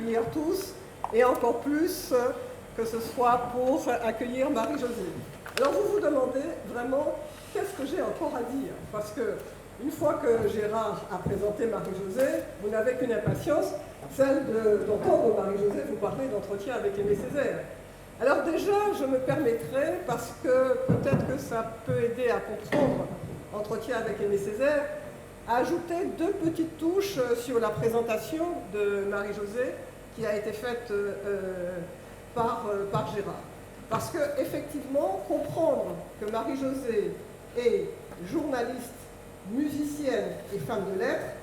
accueillir tous, et encore plus que ce soit pour accueillir Marie-Josée. Alors vous vous demandez vraiment qu'est-ce que j'ai encore à dire, parce que une fois que Gérard a présenté Marie-Josée, vous n'avez qu'une impatience, celle d'entendre Marie-Josée vous parler d'entretien avec Aimé Césaire. Alors déjà, je me permettrai, parce que peut-être que ça peut aider à comprendre entretien avec Aimé Césaire, à ajouter deux petites touches sur la présentation de Marie-Josée qui a été faite par Gérard. Parce que, effectivement, comprendre que Marie-Josée est journaliste, musicienne et femme de lettres,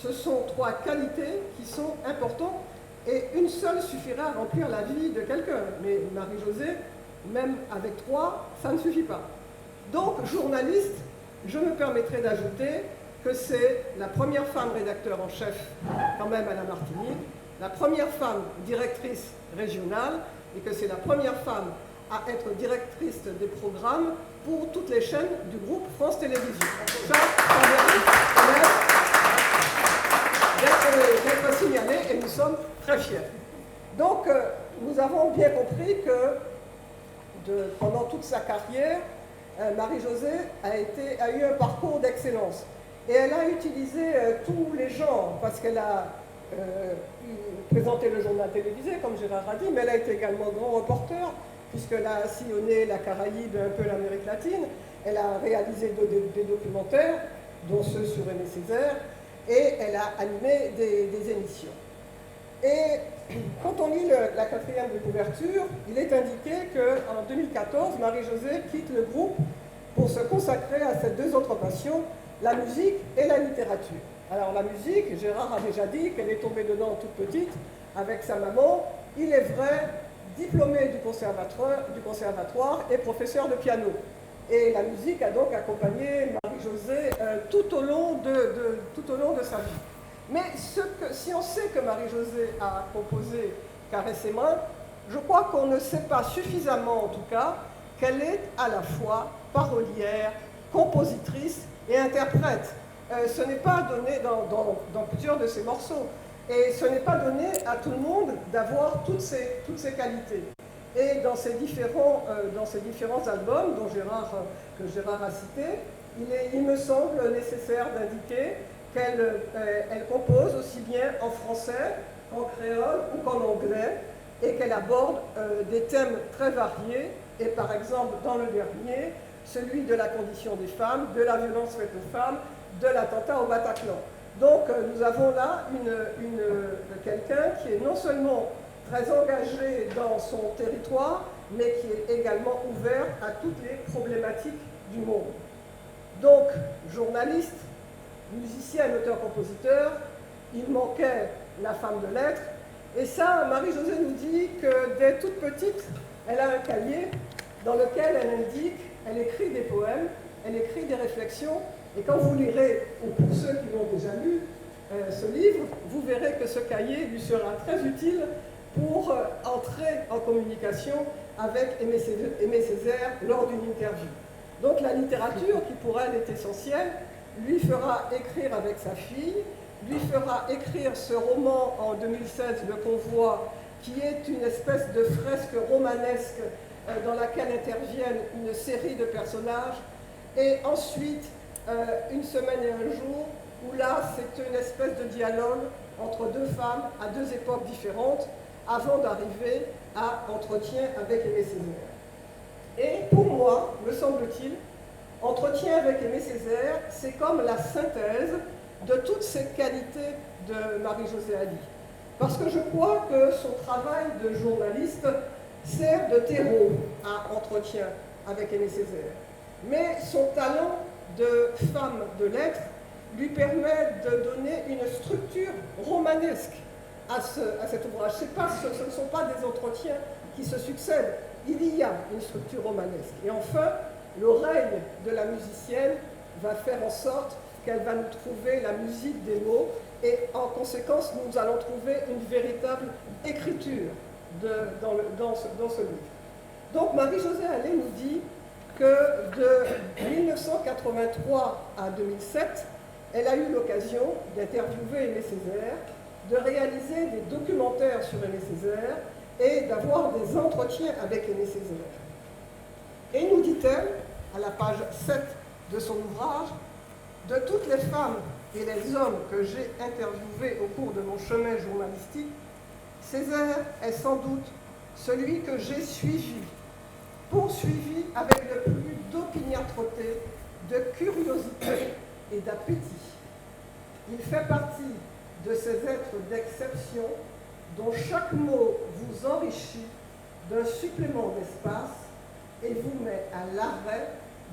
ce sont trois qualités qui sont importantes et une seule suffirait à remplir la vie de quelqu'un. Mais Marie-Josée, même avec trois, ça ne suffit pas. Donc, journaliste, je me permettrai d'ajouter que c'est la première femme rédacteur en chef, quand même à la Martinique, la première femme directrice régionale, et que c'est la première femme à être directrice des programmes pour toutes les chaînes du groupe France Télévisions. Ça mérite d'être signalé et nous sommes très fiers. Donc, nous avons bien compris que pendant toute sa carrière, Marie-Josée a eu un parcours d'excellence. Et elle a utilisé tous les genres, parce qu'elle a présenté le journal télévisé, comme Gérard a dit, mais elle a été également grand reporter, puisqu'elle a sillonné la Caraïbe et un peu l'Amérique latine. Elle a réalisé des documentaires, dont ceux sur Aimé Césaire, et elle a animé des émissions. Et quand on lit la quatrième de couverture, il est indiqué qu'en 2014, Marie-Josée quitte le groupe pour se consacrer à ses deux autres passions, la musique et la littérature. Alors la musique, Gérard a déjà dit qu'elle est tombée dedans toute petite avec sa maman. Il est vrai, diplômée du conservatoire et professeur de piano. Et la musique a donc accompagné Marie-Josée tout au long de sa vie. Mais si on sait que Marie-Josée a composé Caresse ses mains, je crois qu'on ne sait pas suffisamment en tout cas qu'elle est à la fois parolière, compositrice et interprète. Ce n'est pas donné dans plusieurs de ses morceaux. Et ce n'est pas donné à tout le monde d'avoir toutes ces qualités. Et dans ces différents albums que Gérard a cités, il me semble nécessaire d'indiquer qu'elle compose aussi bien en français, en créole ou qu'en anglais, et qu'elle aborde des thèmes très variés. Et par exemple, dans le dernier, celui de la condition des femmes, de la violence faite aux femmes, de l'attentat au Bataclan. Donc nous avons là quelqu'un qui est non seulement très engagé dans son territoire, mais qui est également ouvert à toutes les problématiques du monde. Donc, journaliste, musicienne, auteur-compositeur, il manquait la femme de lettres. Et ça, Marie-Josée nous dit que dès toute petite, elle a un cahier dans lequel elle écrit des poèmes, elle écrit des réflexions. Et quand vous lirez, ou pour ceux qui l'ont déjà lu, ce livre, vous verrez que ce cahier lui sera très utile pour entrer en communication avec Aimé Césaire lors d'une interview. Donc la littérature, qui pour elle est essentielle, lui fera écrire avec sa fille, lui fera écrire ce roman en 2016, Le Convoi, qui est une espèce de fresque romanesque dans laquelle interviennent une série de personnages, et ensuite Une semaine et un jour, où là c'est une espèce de dialogue entre deux femmes à deux époques différentes, avant d'arriver à Entretien avec Aimé Césaire. Et pour moi, me semble-t-il, Entretien avec Aimé Césaire, c'est comme la synthèse de toutes ces qualités de Marie-Josée Ali. Parce que je crois que son travail de journaliste sert de terreau à Entretien avec Aimé Césaire. Mais son talent de femme de lettres lui permet de donner une structure romanesque à cet ouvrage. Ce ne sont pas des entretiens qui se succèdent, il y a une structure romanesque. Et enfin, l'oreille de la musicienne va faire en sorte qu'elle va nous trouver la musique des mots, et en conséquence, nous allons trouver une véritable écriture dans ce livre. Donc Marie-Josée Ali nous dit que de 1983 à 2007, elle a eu l'occasion d'interviewer Aimé Césaire, de réaliser des documentaires sur Aimé Césaire et d'avoir des entretiens avec Aimé Césaire. Et nous dit-elle, à la page 7 de son ouvrage, de toutes les femmes et les hommes que j'ai interviewés au cours de mon chemin journalistique, Césaire est sans doute celui que j'ai suivi, poursuivi avec le plus d'opiniâtreté, de curiosité et d'appétit. Il fait partie de ces êtres d'exception dont chaque mot vous enrichit d'un supplément d'espace et vous met à l'arrêt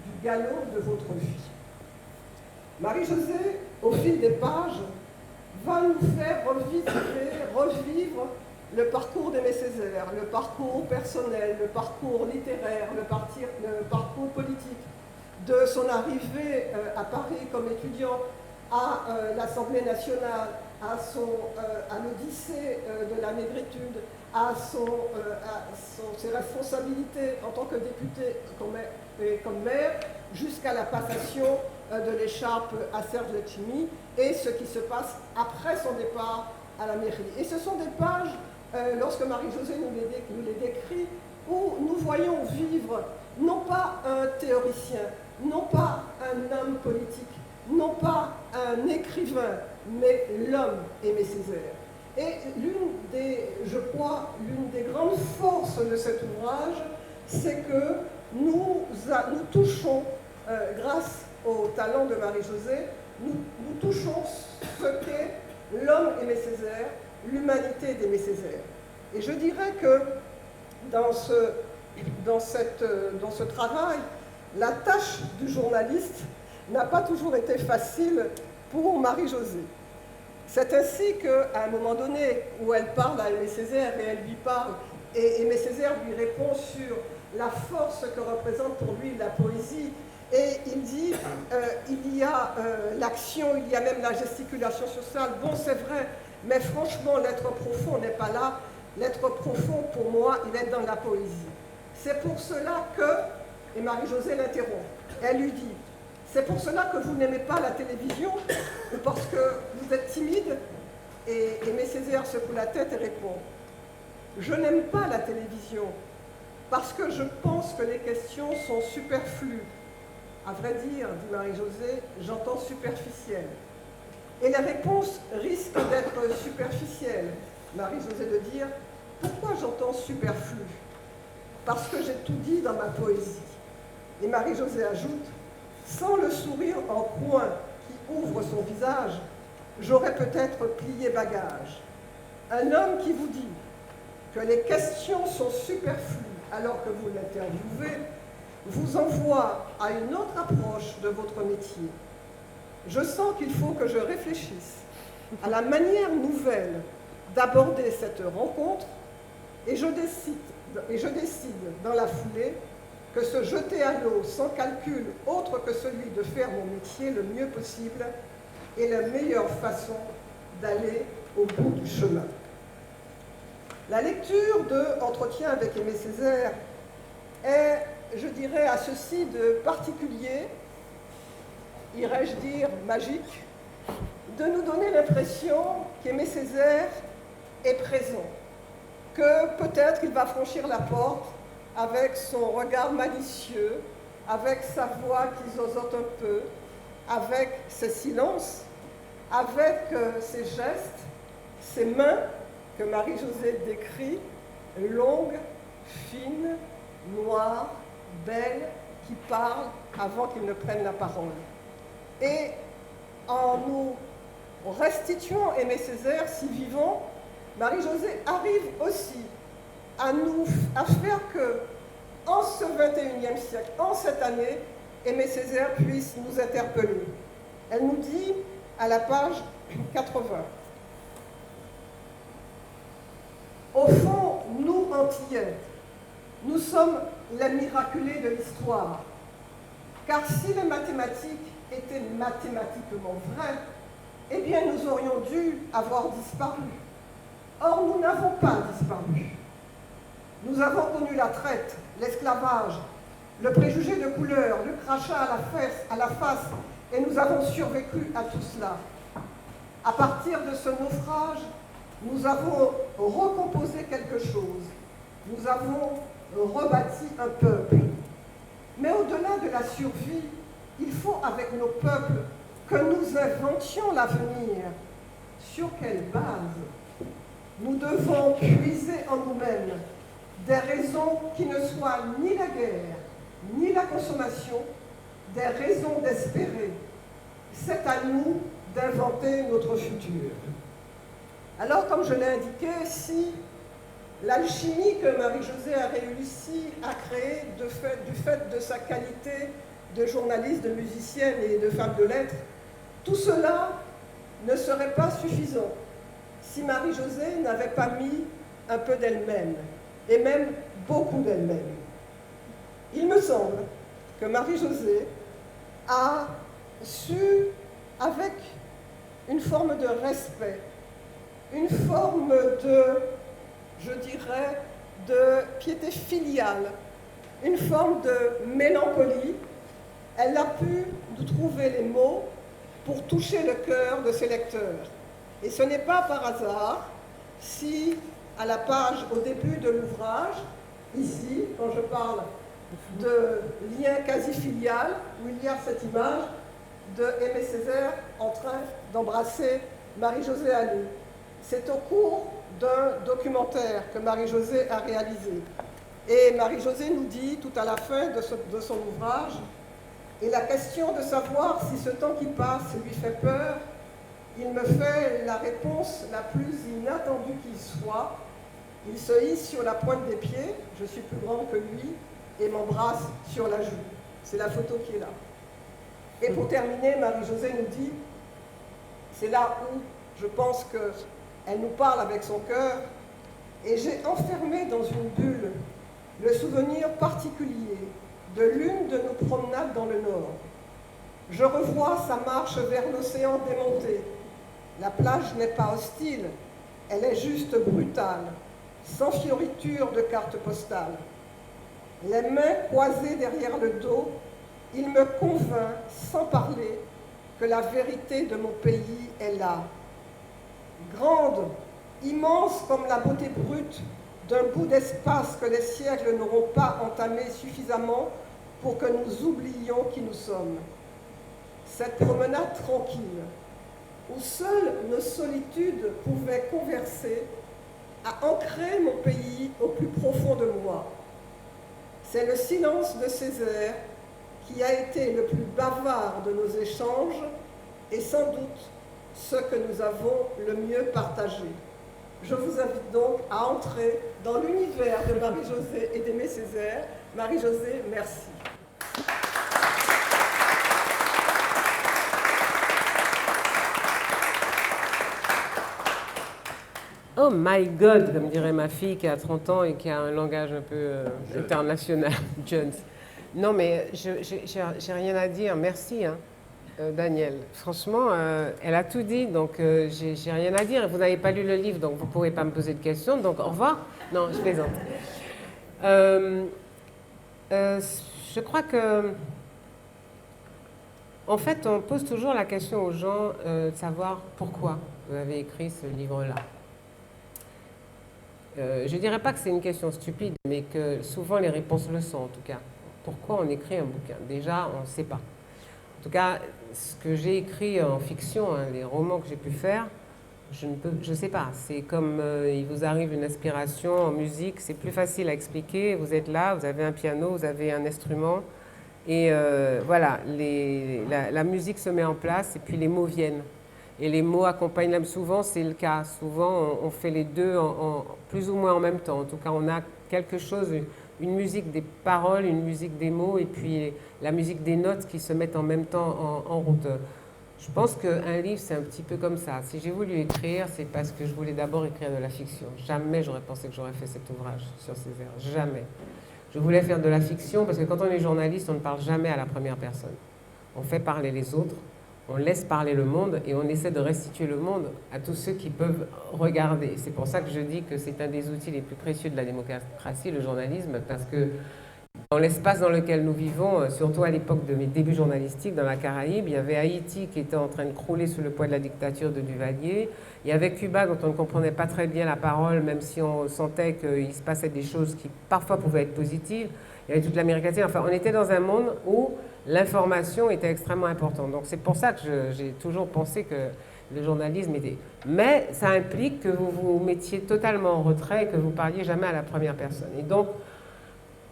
du galop de votre vie. Marie-Josée, au fil des pages, va nous faire revivre le parcours d'Aimé Césaire, le parcours personnel, le parcours littéraire, le parcours politique, de son arrivée à Paris comme étudiant à l'Assemblée nationale, à l'Odyssée de la négritude, à ses responsabilités en tant que député et comme maire, jusqu'à la passation de l'écharpe à Serge Letchimy et ce qui se passe après son départ à la mairie. Et ce sont des pages, lorsque Marie-Josée nous les décrit, où nous voyons vivre non pas un théoricien, non pas un homme politique, non pas un écrivain, mais l'homme Aimé Césaire. Et je crois, l'une des grandes forces de cet ouvrage, c'est que nous touchons, grâce au talent de Marie-Josée, nous touchons ce qu'est l'homme Aimé Césaire, l'humanité d'Aimé Césaire. Et je dirais que dans ce travail, la tâche du journaliste n'a pas toujours été facile pour Marie-Josée. C'est ainsi qu'à un moment donné, où elle parle à Aimé Césaire et elle lui parle, et Aimé Césaire lui répond sur la force que représente pour lui la poésie, et il dit, il y a l'action, il y a même la gesticulation sociale. Bon, c'est vrai, mais franchement, l'être profond n'est pas là. L'être profond, pour moi, il est dans la poésie. C'est pour cela que, et Marie-Josée l'interrompt, elle lui dit, c'est pour cela que vous n'aimez pas la télévision, ou parce que vous êtes timide? Et Aimé Césaire secoue la tête et répond, je n'aime pas la télévision, parce que je pense que les questions sont superflues. À vrai dire, dit Marie-Josée, j'entends superficielle. Et la réponse risque d'être superficielle. Marie-Josée de dire, pourquoi j'entends superflu? Parce que j'ai tout dit dans ma poésie. Et Marie-Josée ajoute, sans le sourire en coin qui ouvre son visage, j'aurais peut-être plié bagage. Un homme qui vous dit que les questions sont superflues alors que vous l'interviewez, vous envoie à une autre approche de votre métier. Je sens qu'il faut que je réfléchisse à la manière nouvelle d'aborder cette rencontre et je décide dans la foulée que se jeter à l'eau sans calcul autre que celui de faire mon métier le mieux possible est la meilleure façon d'aller au bout du chemin. La lecture de Entretien avec Aimé Césaire est, je dirais, à ceci de particulier, irais-je dire magique, de nous donner l'impression qu'Aimé Césaire est présent, que peut-être il va franchir la porte avec son regard malicieux, avec sa voix qui zozote un peu, avec ses silences, avec ses gestes, ses mains que Marie-Josée décrit, longues, fines, noires, belles, qui parlent avant qu'ils ne prennent la parole. Et en nous restituant Aimé Césaire si vivant, Marie-Josée arrive aussi à faire que, en ce XXIe siècle, en cette année, Aimé Césaire puisse nous interpeller. Elle nous dit, à la page 80, « Au fond, nous, Antillais, nous sommes les miraculés de l'histoire, car si les mathématiques étaient mathématiquement vraies, eh bien nous aurions dû avoir disparu. Or, nous n'avons pas disparu. Nous avons connu la traite, l'esclavage, le préjugé de couleur, le crachat à la face, et nous avons survécu à tout cela. À partir de ce naufrage, Nous avons recomposé quelque chose. Nous avons rebâti un peuple. Mais au-delà de la survie, il faut avec nos peuples que nous inventions l'avenir. Sur quelle base? Nous devons puiser en nous-mêmes des raisons qui ne soient ni la guerre, ni la consommation, des raisons d'espérer. C'est à nous d'inventer notre futur. Alors, comme je l'ai indiqué, si l'alchimie que Marie-Josée a réussi à créer du fait de sa qualité de journaliste, de musicienne et de femme de lettres, tout cela ne serait pas suffisant si Marie-Josée n'avait pas mis un peu d'elle-même, et même beaucoup d'elle-même. Il me semble que Marie-Josée a su, avec une forme de respect, une forme de, je dirais, de piété filiale, une forme de mélancolie, elle a pu nous trouver les mots pour toucher le cœur de ses lecteurs. Et ce n'est pas par hasard si, à la page au début de l'ouvrage, ici, quand je parle de lien quasi filial, où il y a cette image de Aimé Césaire en train d'embrasser Marie-Josée Allais. C'est au cours d'un documentaire que Marie-Josée a réalisé. Et Marie-Josée nous dit tout à la fin de son ouvrage, et la question de savoir si ce temps qui passe lui fait peur, il me fait la réponse la plus inattendue qui soit. Il se hisse sur la pointe des pieds, je suis plus grande que lui, et m'embrasse sur la joue. C'est la photo qui est là. Et pour terminer, Marie-Josée nous dit, c'est là où je pense qu'elle nous parle avec son cœur, et j'ai enfermé dans une bulle le souvenir particulier de l'une de nos promenades dans le Nord. Je revois sa marche vers l'océan démonté. La plage n'est pas hostile, elle est juste brutale, sans fioriture de carte postale. Les mains croisées derrière le dos, il me convainc, sans parler, que la vérité de mon pays est là. Grande, immense comme la beauté brute d'un bout d'espace que les siècles n'auront pas entamé suffisamment pour que nous oublions qui nous sommes. Cette promenade tranquille, où seules nos solitudes pouvaient converser, a ancré mon pays au plus profond de moi. C'est le silence de Césaire qui a été le plus bavard de nos échanges et sans doute ce que nous avons le mieux partagé. Je vous invite donc à entrer dans l'univers de Marie-Josée et d'Aimé Césaire. Marie-Josée, merci. Oh my God, comme dirait ma fille qui a 30 ans et qui a un langage un peu international, Jones. Non, mais j'ai rien à dire. Merci, hein, Daniel. Franchement, elle a tout dit, donc j'ai rien à dire. Vous n'avez pas lu le livre, donc vous ne pourrez pas me poser de questions. Donc, au revoir. Non, je plaisante. Je crois que, en fait, on pose toujours la question aux gens de savoir pourquoi vous avez écrit ce livre-là. Je ne dirais pas que c'est une question stupide, mais que souvent les réponses le sont en tout cas. Pourquoi on écrit un bouquin? Déjà, on ne sait pas. En tout cas, ce que j'ai écrit en fiction, hein, les romans que j'ai pu faire, je ne sais pas. C'est comme il vous arrive une inspiration en musique, c'est plus facile à expliquer. Vous êtes là, vous avez un piano, vous avez un instrument, et voilà, la musique se met en place, et puis les mots viennent. Et les mots accompagnent l'âme. Souvent, c'est le cas. Souvent, on fait les deux plus ou moins en même temps. En tout cas, on a quelque chose, une musique des paroles, une musique des mots, et puis la musique des notes qui se mettent en même temps en route. Je pense qu'un livre, c'est un petit peu comme ça. Si j'ai voulu écrire, c'est parce que je voulais d'abord écrire de la fiction. Jamais j'aurais pensé que j'aurais fait cet ouvrage sur Césaire. Jamais. Je voulais faire de la fiction parce que quand on est journaliste, on ne parle jamais à la première personne. On fait parler les autres. On laisse parler le monde et on essaie de restituer le monde à tous ceux qui peuvent regarder. C'est pour ça que je dis que c'est un des outils les plus précieux de la démocratie, le journalisme, parce que dans l'espace dans lequel nous vivons, surtout à l'époque de mes débuts journalistiques dans la Caraïbe. Il y avait Haïti qui était en train de crouler sous le poids de la dictature de Duvalier. Il y avait Cuba dont on ne comprenait pas très bien la parole, même si on sentait qu'il se passait des choses qui parfois pouvaient être positives. Il y avait toute l'Amérique latine. Enfin, on était dans un monde où l'information était extrêmement importante. Donc c'est pour ça que j'ai toujours pensé que le journalisme était... Mais ça implique que vous vous mettiez totalement en retrait et que vous parliez jamais à la première personne. Et donc,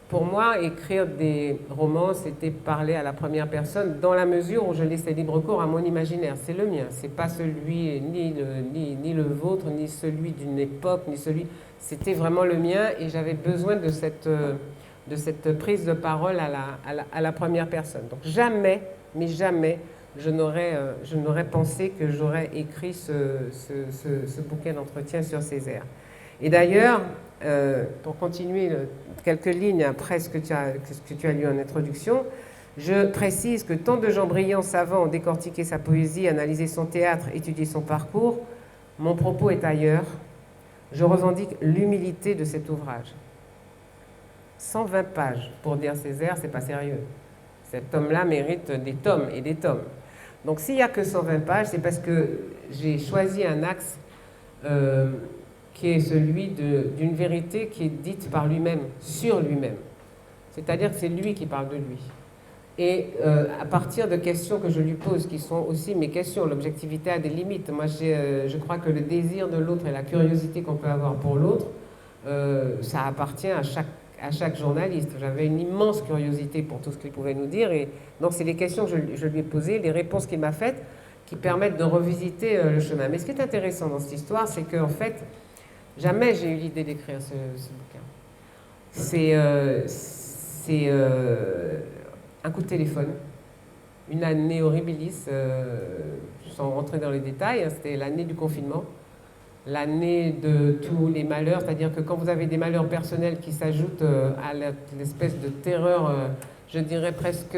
pour moi, écrire des romans, c'était parler à la première personne dans la mesure où je laissais libre cours à mon imaginaire. C'est le mien, c'est pas celui, ni le vôtre, ni celui d'une époque, ni celui... C'était vraiment le mien et j'avais besoin de cette prise de parole à la première personne. Donc jamais, mais jamais, je n'aurais pensé que j'aurais écrit ce bouquin d'entretien sur Césaire. Et d'ailleurs, pour continuer quelques lignes après ce que tu as lu en introduction, je précise que tant de gens brillants, savants ont décortiqué sa poésie, analysé son théâtre, étudié son parcours. Mon propos est ailleurs. Je revendique l'humilité de cet ouvrage. 120 pages pour dire Césaire, c'est pas sérieux. Cet homme-là mérite des tomes et des tomes. Donc s'il n'y a que 120 pages, c'est parce que j'ai choisi un axe qui est celui d'une vérité qui est dite par lui-même, sur lui-même. C'est-à-dire que c'est lui qui parle de lui. Et à partir de questions que je lui pose, qui sont aussi mes questions, l'objectivité a des limites. Moi, je crois que le désir de l'autre et la curiosité qu'on peut avoir pour l'autre, ça appartient à chaque journaliste. J'avais une immense curiosité pour tout ce qu'il pouvait nous dire. Et donc, c'est les questions que je lui ai posées, les réponses qu'il m'a faites, qui permettent de revisiter le chemin. Mais ce qui est intéressant dans cette histoire, c'est qu'en fait, jamais j'ai eu l'idée d'écrire ce bouquin. C'est un coup de téléphone, une année horribilis, sans rentrer dans les détails, hein, c'était l'année du confinement, l'année de tous les malheurs, c'est-à-dire que quand vous avez des malheurs personnels qui s'ajoutent à l'espèce de terreur, je dirais presque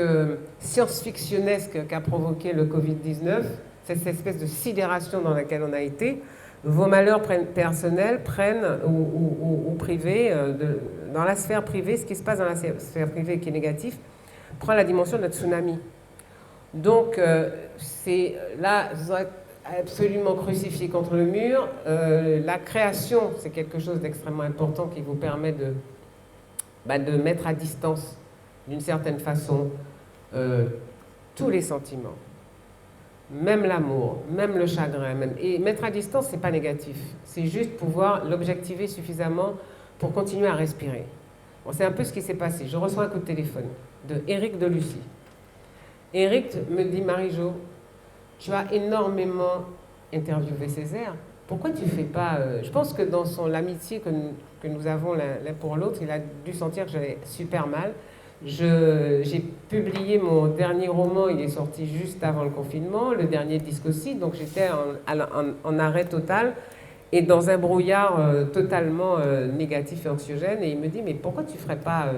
science-fictionnesque qu'a provoqué le Covid-19, cette espèce de sidération dans laquelle on a été, vos malheurs personnels prennent, ou privés, dans la sphère privée, ce qui se passe dans la sphère privée qui est négatif, prend la dimension d'un tsunami. Donc, là, vous êtes absolument crucifié contre le mur. La création, c'est quelque chose d'extrêmement important qui vous permet de mettre à distance, d'une certaine façon, tous les sentiments. Même l'amour, même le chagrin. Et mettre à distance, c'est pas négatif. C'est juste pouvoir l'objectiver suffisamment pour continuer à respirer. Bon, c'est un peu ce qui s'est passé. Je reçois un coup de téléphone de Éric de Lucie. Éric me dit, Marie-Jo, tu as énormément interviewé Césaire. Pourquoi tu fais pas... je pense que dans l'amitié que nous avons l'un pour l'autre, il a dû sentir que j'avais super mal. J'ai publié mon dernier roman, il est sorti juste avant le confinement, le dernier disque aussi, donc j'étais en arrêt total et dans un brouillard totalement négatif et anxiogène. Et il me dit, mais pourquoi tu ne ferais pas...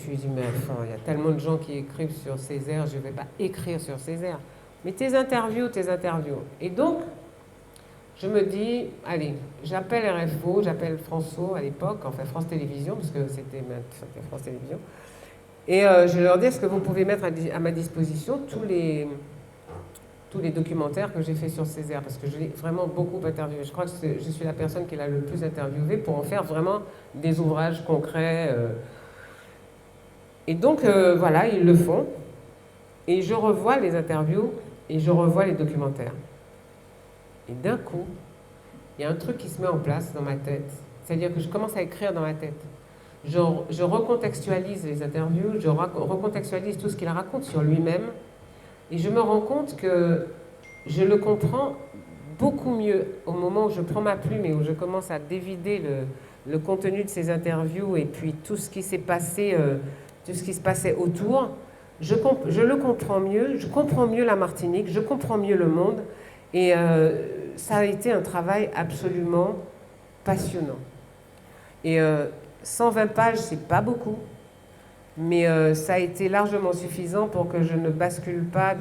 Je lui dis, mais enfin, il y a tellement de gens qui écrivent sur Césaire, je ne vais pas écrire sur Césaire. Mais tes interviews. Et donc, je me dis, allez, j'appelle RFO, j'appelle François à l'époque, enfin France Télévisions, parce que c'était France Télévisions. Et je leur dis, est-ce que vous pouvez mettre à ma disposition tous les documentaires que j'ai fait sur Césaire, parce que je l'ai vraiment beaucoup interviewé. Je crois que je suis la personne qui l'a le plus interviewé pour en faire vraiment des ouvrages concrets. Et donc, voilà, ils le font. Et je revois les interviews et je revois les documentaires. Et d'un coup, il y a un truc qui se met en place dans ma tête. C'est-à-dire que je commence à écrire dans ma tête. Je recontextualise les interviews, je recontextualise tout ce qu'il raconte sur lui-même. Et je me rends compte que je le comprends beaucoup mieux au moment où je prends ma plume et où je commence à dévider le contenu de ces interviews et puis tout ce qui s'est passé, tout ce qui se passait autour. Je le comprends mieux, je comprends mieux la Martinique, je comprends mieux le monde. Et ça a été un travail absolument passionnant. Et 120 pages, c'est pas beaucoup, mais ça a été largement suffisant pour que je ne bascule pas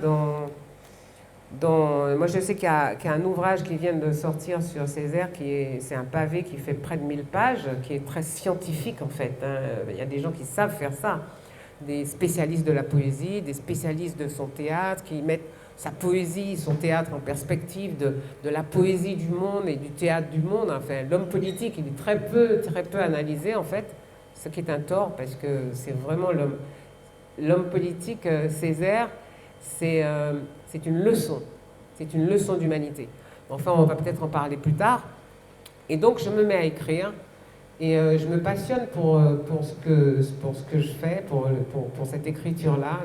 Moi, je sais qu'il y a un ouvrage qui vient de sortir sur Césaire, c'est un pavé qui fait près de 1000 pages, qui est très scientifique en fait. Hein. Il y a des gens qui savent faire ça, des spécialistes de la poésie, des spécialistes de son théâtre, qui mettent sa poésie, son théâtre en perspective de la poésie du monde et du théâtre du monde. Enfin, l'homme politique, il est très peu analysé en fait, ce qui est un tort parce que c'est vraiment l'homme politique, Césaire, c'est une leçon. C'est une leçon d'humanité. Enfin, on va peut-être en parler plus tard. Et donc, je me mets à écrire et je me passionne pour ce que je fais, pour cette écriture-là.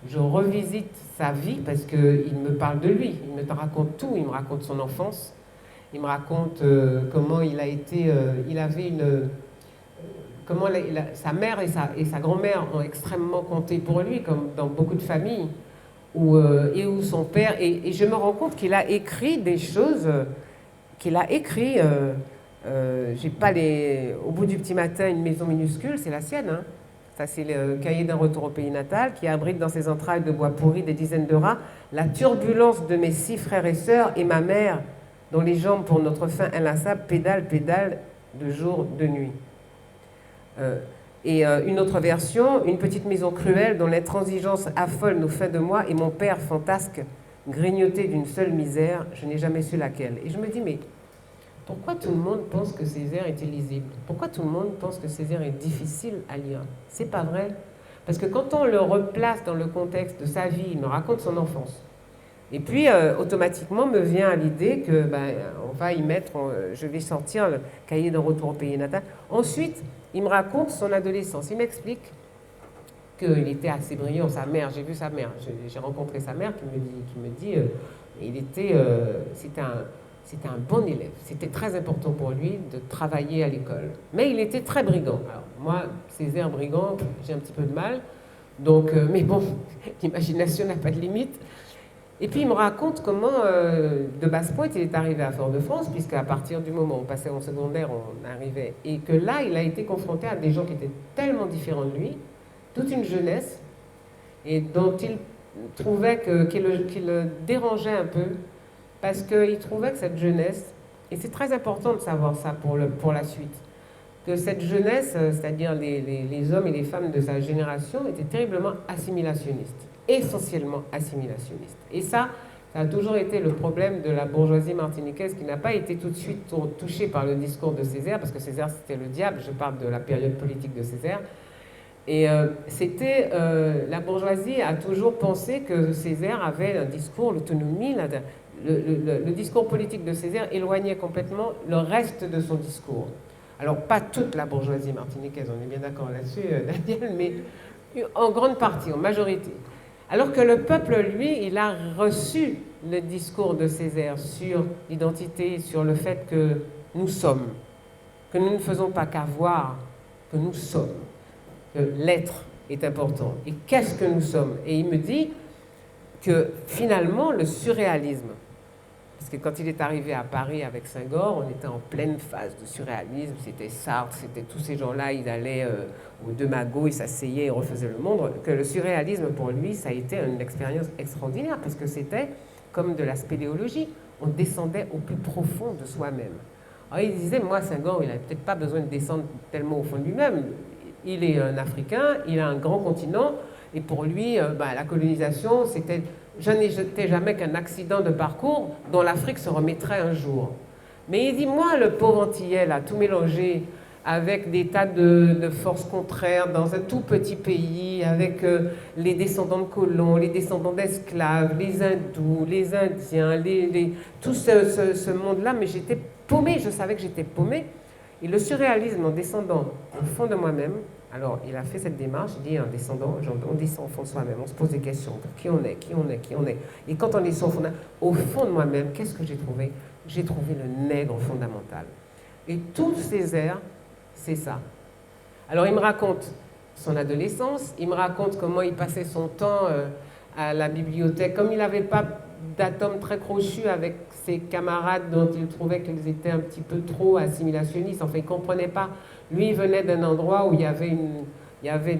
Je revisite sa vie parce qu'il me parle de lui. Il me raconte tout. Il me raconte son enfance. Il me raconte comment il a été... il avait une... comment sa mère et sa grand-mère ont extrêmement compté pour lui, comme dans beaucoup de familles. Et où son père... Et je me rends compte qu'il a écrit des choses... qu'il a écrit... j'ai pas au bout du petit matin, une maison minuscule, c'est la sienne. Hein. Ça, c'est le cahier d'un retour au pays natal qui abrite dans ses entrailles de bois pourri des dizaines de rats la turbulence de mes 6 frères et sœurs et ma mère, dont les jambes, pour notre faim inlassable, pédalent de jour, de nuit. Une autre version, une petite maison cruelle dont l'intransigeance affole nos fins de mois et mon père fantasque, grignoté d'une seule misère, je n'ai jamais su laquelle. Et je me dis, mais pourquoi tout le monde pense que Césaire était lisible? Pourquoi tout le monde pense que Césaire est difficile à lire? C'est pas vrai. Parce que quand on le replace dans le contexte de sa vie, il me raconte son enfance. Et puis, automatiquement, me vient à l'idée que on va y mettre, je vais sortir le cahier d'un retour au pays natal. Ensuite, il me raconte son adolescence. Il m'explique qu'il était assez brillant. Sa mère, j'ai vu sa mère, j'ai rencontré sa mère qui me dit c'était un bon élève. C'était très important pour lui de travailler à l'école. Mais il était très brigand. Alors, moi, Césaire brigand, j'ai un petit peu de mal. Donc, mais bon, l'imagination n'a pas de limite. Et puis, il me raconte comment, de Basse-Pointe, il est arrivé à Fort-de-France, puisqu'à partir du moment où on passait en secondaire, on arrivait. Et que là, il a été confronté à des gens qui étaient tellement différents de lui, toute une jeunesse, et dont il trouvait qui le dérangeait un peu, parce qu'il trouvait que cette jeunesse, et c'est très important de savoir ça pour la suite, que cette jeunesse, c'est-à-dire les hommes et les femmes de sa génération, étaient terriblement assimilationnistes, essentiellement assimilationnistes. Et ça a toujours été le problème de la bourgeoisie martiniquaise qui n'a pas été tout de suite touchée par le discours de Césaire, parce que Césaire c'était le diable, je parle de la période politique de Césaire. Et la bourgeoisie a toujours pensé que Césaire avait un discours, l'autonomie, le discours politique de Césaire éloignait complètement le reste de son discours. Alors, pas toute la bourgeoisie martiniquaise, on est bien d'accord là-dessus, Daniel, mais en grande partie, en majorité. Alors que le peuple, lui, il a reçu le discours de Césaire sur l'identité, sur le fait que nous sommes, que nous ne faisons pas qu'avoir, que nous sommes, que l'être est important. Et qu'est-ce que nous sommes? Et il me dit que finalement, le surréalisme, parce que quand il est arrivé à Paris avec Senghor, on était en pleine phase de surréalisme. C'était Sartre, c'était tous ces gens-là, ils allaient au De Mago, ils s'asseyaient, ils refaisaient le monde. Que le surréalisme, pour lui, ça a été une expérience extraordinaire, parce que c'était comme de la spéléologie. On descendait au plus profond de soi-même. Alors il disait, moi, Senghor, il n'avait peut-être pas besoin de descendre tellement au fond de lui-même. Il est un Africain, il a un grand continent, et pour lui, la colonisation, c'était... Je n'étais jamais qu'un accident de parcours dont l'Afrique se remettrait un jour. Mais il dit, moi, le pauvre Antillais, là, tout mélangé, avec des tas de forces contraires, dans un tout petit pays, avec les descendants de colons, les descendants d'esclaves, les hindous, les indiens, tout ce monde-là, mais j'étais paumée, je savais que j'étais paumée. Et le surréalisme, en descendant au fond de moi-même, alors il a fait cette démarche, il dit en descendant, on descend au fond de soi-même, on se pose des questions, qui on est. Et quand on descend au fond de moi-même, qu'est-ce que j'ai trouvé? J'ai trouvé le nègre fondamental. Et tous ces airs, c'est ça. Alors il me raconte son adolescence, il me raconte comment il passait son temps à la bibliothèque, comme il n'avait pas d'atomes très crochus avec ses camarades dont il trouvait qu'ils étaient un petit peu trop assimilationnistes, enfin il ne comprenait pas. Lui, il venait d'un endroit où il y avait il y avait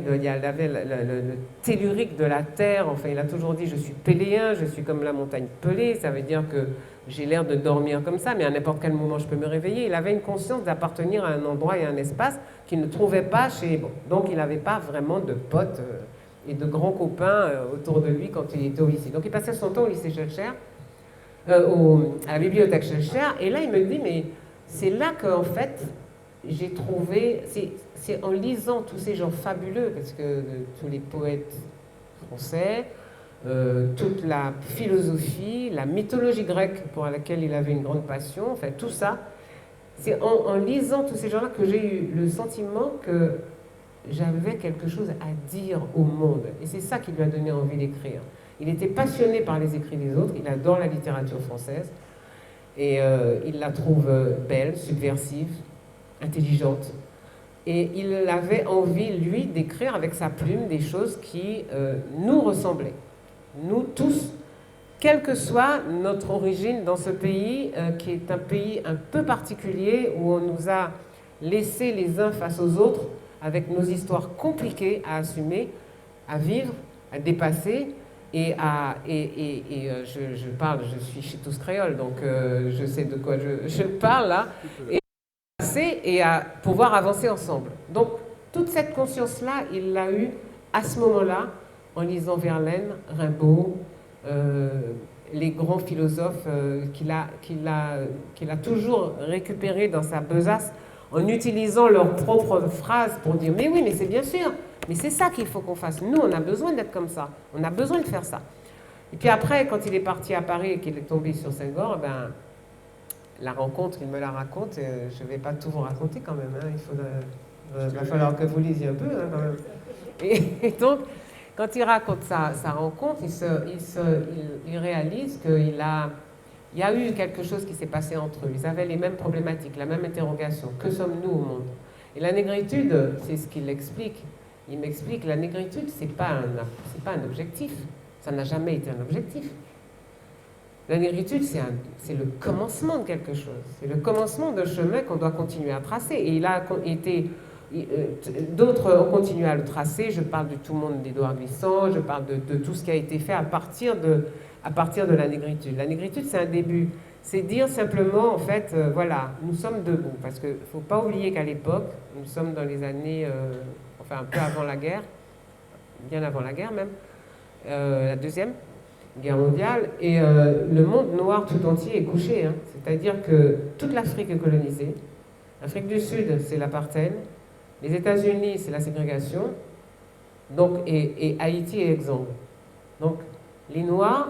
le tellurique de la terre. Enfin, il a toujours dit, je suis péléen, je suis comme la montagne pelée. Ça veut dire que j'ai l'air de dormir comme ça, mais à n'importe quel moment, je peux me réveiller. Il avait une conscience d'appartenir à un endroit et à un espace qu'il ne trouvait pas chez... Bon, donc, il n'avait pas vraiment de potes et de grands copains autour de lui quand il était au lycée. Donc, il passait son temps au lycée Schœlcher, à la bibliothèque Schœlcher. Et là, il me dit, mais c'est là qu'en fait, j'ai trouvé... C'est en lisant tous ces gens fabuleux, parce que tous les poètes français, toute la philosophie, la mythologie grecque pour laquelle il avait une grande passion, enfin tout ça, c'est en lisant tous ces gens-là que j'ai eu le sentiment que j'avais quelque chose à dire au monde. Et c'est ça qui lui a donné envie d'écrire. Il était passionné par les écrits des autres, il adore la littérature française, et il la trouve belle, subversive, intelligente. Et il avait envie, lui, d'écrire avec sa plume des choses qui nous ressemblaient. Nous tous, quelle que soit notre origine dans ce pays, qui est un pays un peu particulier, où on nous a laissés les uns face aux autres, avec nos histoires compliquées à assumer, à vivre, à dépasser, je suis chez tous créole, donc je sais de quoi je parle là, et à pouvoir avancer ensemble. Donc, toute cette conscience-là, il l'a eue à ce moment-là, en lisant Verlaine, Rimbaud, les grands philosophes qu'il a toujours récupérés dans sa besace, en utilisant leurs propres phrases pour dire « mais oui, mais c'est bien sûr, mais c'est ça qu'il faut qu'on fasse. Nous, on a besoin d'être comme ça, on a besoin de faire ça. » Et puis après, quand il est parti à Paris et qu'il est tombé sur Senghor, ben, la rencontre, il me la raconte, je ne vais pas tout vous raconter quand même, hein, il va falloir que vous lisiez un peu hein, quand même. Et donc, quand il raconte sa rencontre, il réalise qu'il y a eu quelque chose qui s'est passé entre eux. Ils avaient les mêmes problématiques, la même interrogation. Que sommes-nous au monde? Et la négritude, c'est ce qu'il explique. Il m'explique, la négritude, c'est pas un objectif. Ça n'a jamais été un objectif. La négritude, c'est le commencement de quelque chose. C'est le commencement d'un chemin qu'on doit continuer à tracer. Et il a été... D'autres ont continué à le tracer. Je parle du Tout le monde d'Édouard Glissant, je parle de tout ce qui a été fait à partir de la négritude. La négritude, c'est un début. C'est dire simplement, en fait, voilà, nous sommes debout. Parce qu'il ne faut pas oublier qu'à l'époque, nous sommes dans les années, enfin un peu avant la guerre, bien avant la guerre même, la Deuxième Guerre mondiale, et le monde noir tout entier est couché. Hein. C'est-à-dire que toute l'Afrique est colonisée. L'Afrique du Sud, c'est l'apartheid. Les États-Unis, c'est la ségrégation. Donc, et Haïti est exempt. Donc, les Noirs,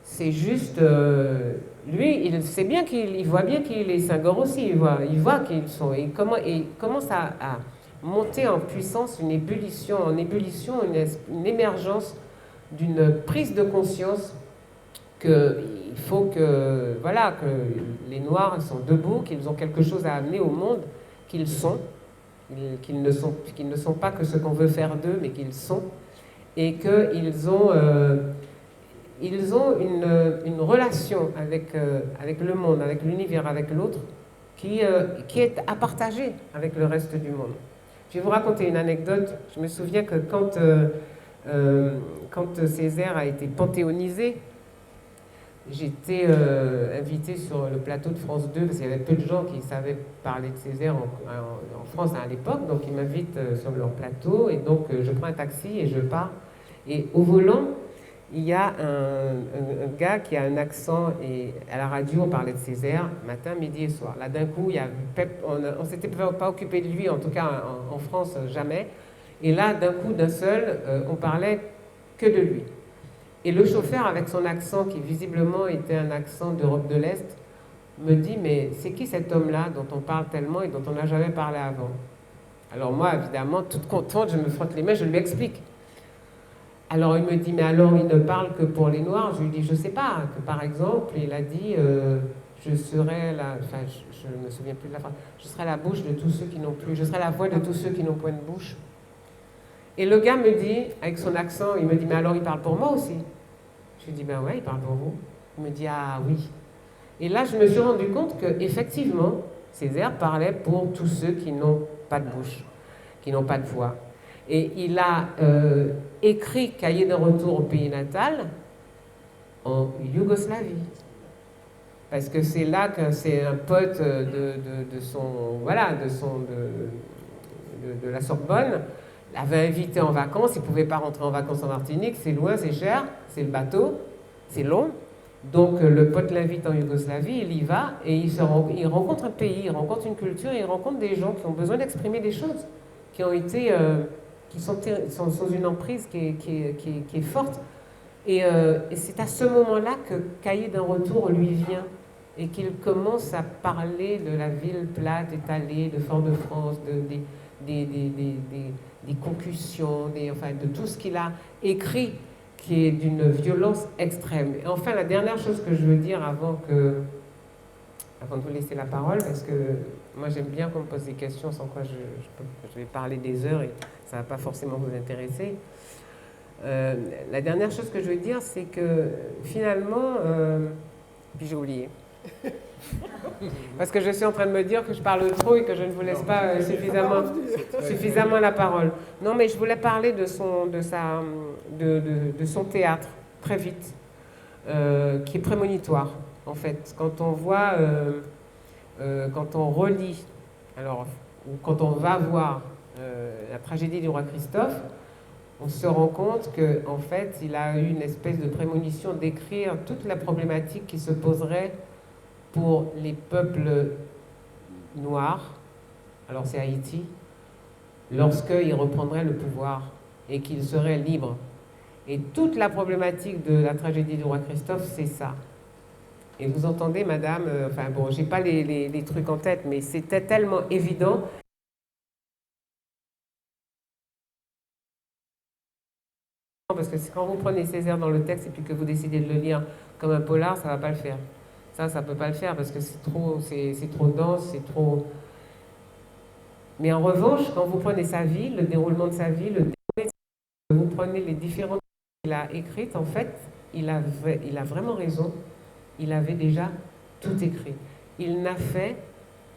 c'est juste... lui, il sait bien il voit bien qu'il est Senghor aussi. Il voit qu'ils sont... Et il commence à monter en puissance une ébullition, une émergence d'une prise de conscience qu'il faut que les Noirs sont debout, qu'ils ont quelque chose à amener au monde, qu'ils ne sont pas que ce qu'on veut faire d'eux, mais qu'ils sont, et qu'ils ont une relation avec le monde, avec l'univers, avec l'autre, qui est à partager avec le reste du monde. Je vais vous raconter une anecdote. Je me souviens que quand Césaire a été panthéonisé, j'étais invitée sur le plateau de France 2, parce qu'il y avait peu de gens qui savaient parler de Césaire en France à l'époque, donc ils m'invitent sur leur plateau, et donc je prends un taxi et je pars. Et au volant, il y a un gars qui a un accent, et à la radio on parlait de Césaire, matin, midi et soir. Là d'un coup, on ne s'était pas occupé de lui, en tout cas en France, jamais. Et là, d'un coup, d'un seul, on parlait que de lui. Et le chauffeur, avec son accent, qui visiblement était un accent d'Europe de l'Est, me dit « Mais c'est qui cet homme-là dont on parle tellement et dont on n'a jamais parlé avant ?» Alors moi, évidemment, toute contente, je me frotte les mains, je lui explique. Alors il me dit « Mais alors, il ne parle que pour les Noirs ?» Je lui dis « Je ne sais pas, que par exemple, il a dit je serai la... » Enfin, je ne me souviens plus de la phrase. « Je serai la bouche de tous ceux qui n'ont plus... Je serai la voix de tous ceux qui n'ont point de bouche. » Et le gars me dit, avec son accent, il me dit « Mais alors, il parle pour moi aussi ?» Je lui dis « Ben ouais, il parle pour vous. » Il me dit « Ah oui. » Et là, je me suis rendu compte qu'effectivement, Césaire parlait pour tous ceux qui n'ont pas de bouche. qui n'ont pas de voix. Et il a écrit Cahier de retour au pays natal en Yougoslavie. Parce que c'est là que c'est un pote de son, voilà, de la Sorbonne, l'avait invité en vacances, il ne pouvait pas rentrer en vacances en Martinique, c'est loin, c'est cher, c'est le bateau, c'est long. Donc le pote l'invite en Yougoslavie, il y va et il rencontre un pays, il rencontre une culture, il rencontre des gens qui ont besoin d'exprimer des choses, qui ont été, qui sont sous une emprise qui est forte. Et c'est à ce moment-là que Cahier d'un retour lui vient et qu'il commence à parler de la ville plate, étalée, de Fort-de-France, des concussions, enfin, de tout ce qu'il a écrit qui est d'une violence extrême. Et enfin, la dernière chose que je veux dire avant de vous laisser la parole, parce que moi j'aime bien qu'on me pose des questions sans quoi je vais parler des heures et ça ne va pas forcément vous intéresser. La dernière chose que je veux dire, c'est que finalement, puis j'ai oublié. Parce que je suis en train de me dire que je parle trop et que je ne vous laisse pas suffisamment la parole. Non, mais je voulais parler de son théâtre, très vite, qui est prémonitoire, en fait. Quand on voit, quand on relit, alors, ou quand on va voir la tragédie du roi Christophe, on se rend compte qu'en fait, il a eu une espèce de prémonition d'écrire toute la problématique qui se poserait pour les peuples noirs, alors c'est Haïti, lorsqu'ils reprendraient le pouvoir et qu'ils seraient libres. Et toute la problématique de la tragédie du roi Christophe, c'est ça. Et vous entendez, madame, enfin bon, j'ai pas les trucs en tête, mais c'était tellement évident. Parce que quand vous prenez Césaire dans le texte et puis que vous décidez de le lire comme un polar, ça ne va pas le faire. Ça ne peut pas le faire parce que c'est trop dense, c'est trop... Mais en revanche, quand vous prenez sa vie, le déroulement de sa vie, vous prenez les différentes choses qu'il a écrites, en fait, il a vraiment raison. Il avait déjà tout écrit. Il n'a fait,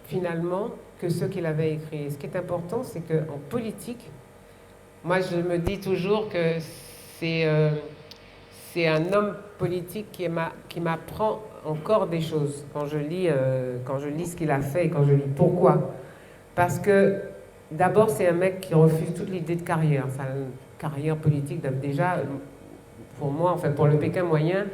finalement, que ce qu'il avait écrit. Et ce qui est important, c'est qu'en politique, moi, je me dis toujours que c'est un homme politique qui m'apprend encore des choses quand je lis ce qu'il a fait et quand je lis. Pourquoi? Parce que d'abord, c'est un mec qui refuse toute l'idée de carrière. Sa carrière politique, déjà, pour moi, enfin pour le Pékin moyen,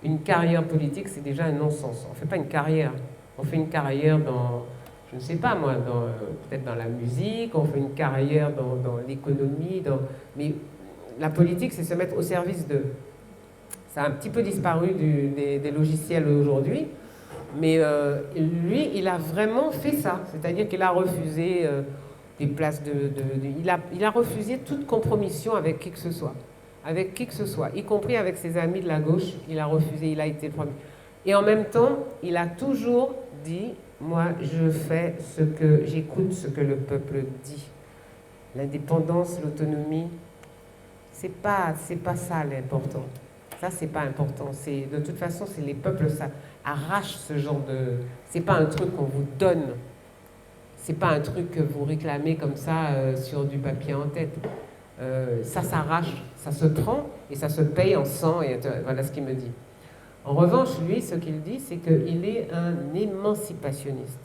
une carrière politique, c'est déjà un non-sens. On ne fait pas une carrière. On fait une carrière dans, je ne sais pas moi, peut-être dans la musique, on fait une carrière dans l'économie, mais la politique, c'est se mettre au service d'eux. Ça a un petit peu disparu des logiciels aujourd'hui, mais lui, il a vraiment fait ça. C'est-à-dire qu'il a refusé des places il a refusé toute compromission avec qui que ce soit. Avec qui que ce soit, y compris avec ses amis de la gauche, il a refusé, il a été le premier. Et en même temps, il a toujours dit, moi, j'écoute ce que le peuple dit. L'indépendance, l'autonomie, c'est pas ça l'important. Ça, c'est pas important. De toute façon, c'est les peuples, ça arrache ce genre de... C'est pas un truc qu'on vous donne. C'est pas un truc que vous réclamez comme ça sur du papier en tête. Ça s'arrache, ça se prend et ça se paye en sang. Et voilà ce qu'il me dit. En revanche, lui, ce qu'il dit, c'est qu'il est un émancipationniste.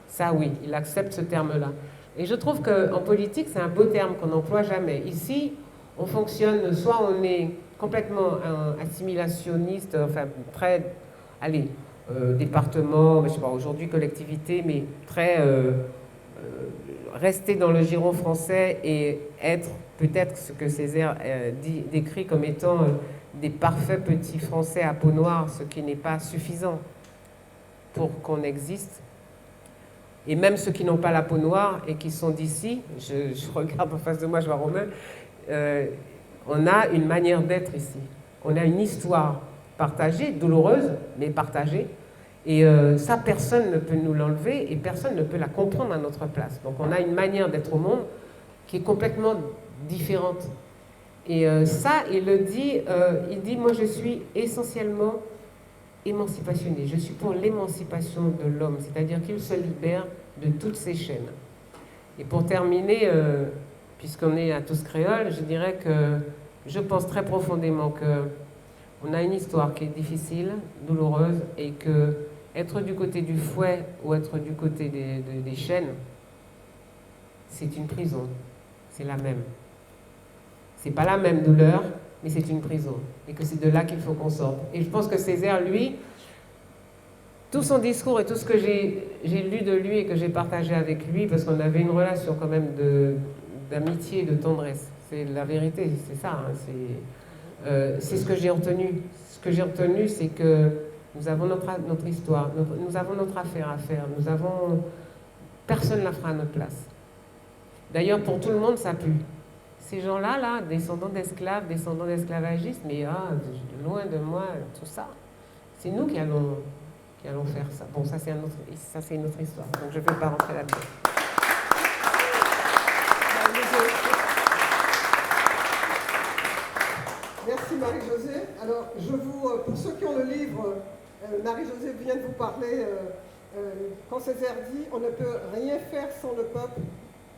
Ça, oui, il accepte ce terme-là. Et je trouve qu'en politique, c'est un beau terme qu'on n'emploie jamais. Ici, on fonctionne, soit on est complètement assimilationniste, enfin très, département, je sais pas, aujourd'hui collectivité, mais très rester dans le giron français et être peut-être ce que Césaire décrit comme étant des parfaits petits Français à peau noire, ce qui n'est pas suffisant pour qu'on existe. Et même ceux qui n'ont pas la peau noire et qui sont d'ici, je regarde en face de moi, je vois Romain, on a une manière d'être ici. On a une histoire partagée, douloureuse, mais partagée. Et ça, personne ne peut nous l'enlever et personne ne peut la comprendre à notre place. Donc on a une manière d'être au monde qui est complètement différente. Et ça, il le dit, il dit, moi je suis essentiellement émancipationné. Je suis pour l'émancipation de l'homme, c'est-à-dire qu'il se libère de toutes ces chaînes. Et pour terminer, puisqu'on est à tous créoles, je dirais que je pense très profondément qu'on a une histoire qui est difficile, douloureuse, et que être du côté du fouet ou être du côté des chaînes, c'est une prison. C'est la même. C'est pas la même douleur, mais c'est une prison. Et que c'est de là qu'il faut qu'on sorte. Et je pense que Césaire, lui, tout son discours et tout ce que j'ai lu de lui et que j'ai partagé avec lui, parce qu'on avait une relation quand même d'amitié et de tendresse. C'est la vérité, c'est ça. Hein, c'est ce que j'ai retenu. Ce que j'ai retenu, c'est que nous avons notre histoire, nous avons notre affaire à faire. Personne ne la fera à notre place. D'ailleurs, pour tout le monde, ça pue. Ces gens-là, là, descendants d'esclaves, descendants d'esclavagistes, mais loin de moi, tout ça. C'est nous qui allons faire ça. Bon, ça c'est une autre histoire, donc je ne vais pas rentrer là-dedans. Merci Marie-Josée. Alors, pour ceux qui ont le livre, Marie-Josée vient de vous parler, quand Césaire dit « On ne peut rien faire sans le peuple »,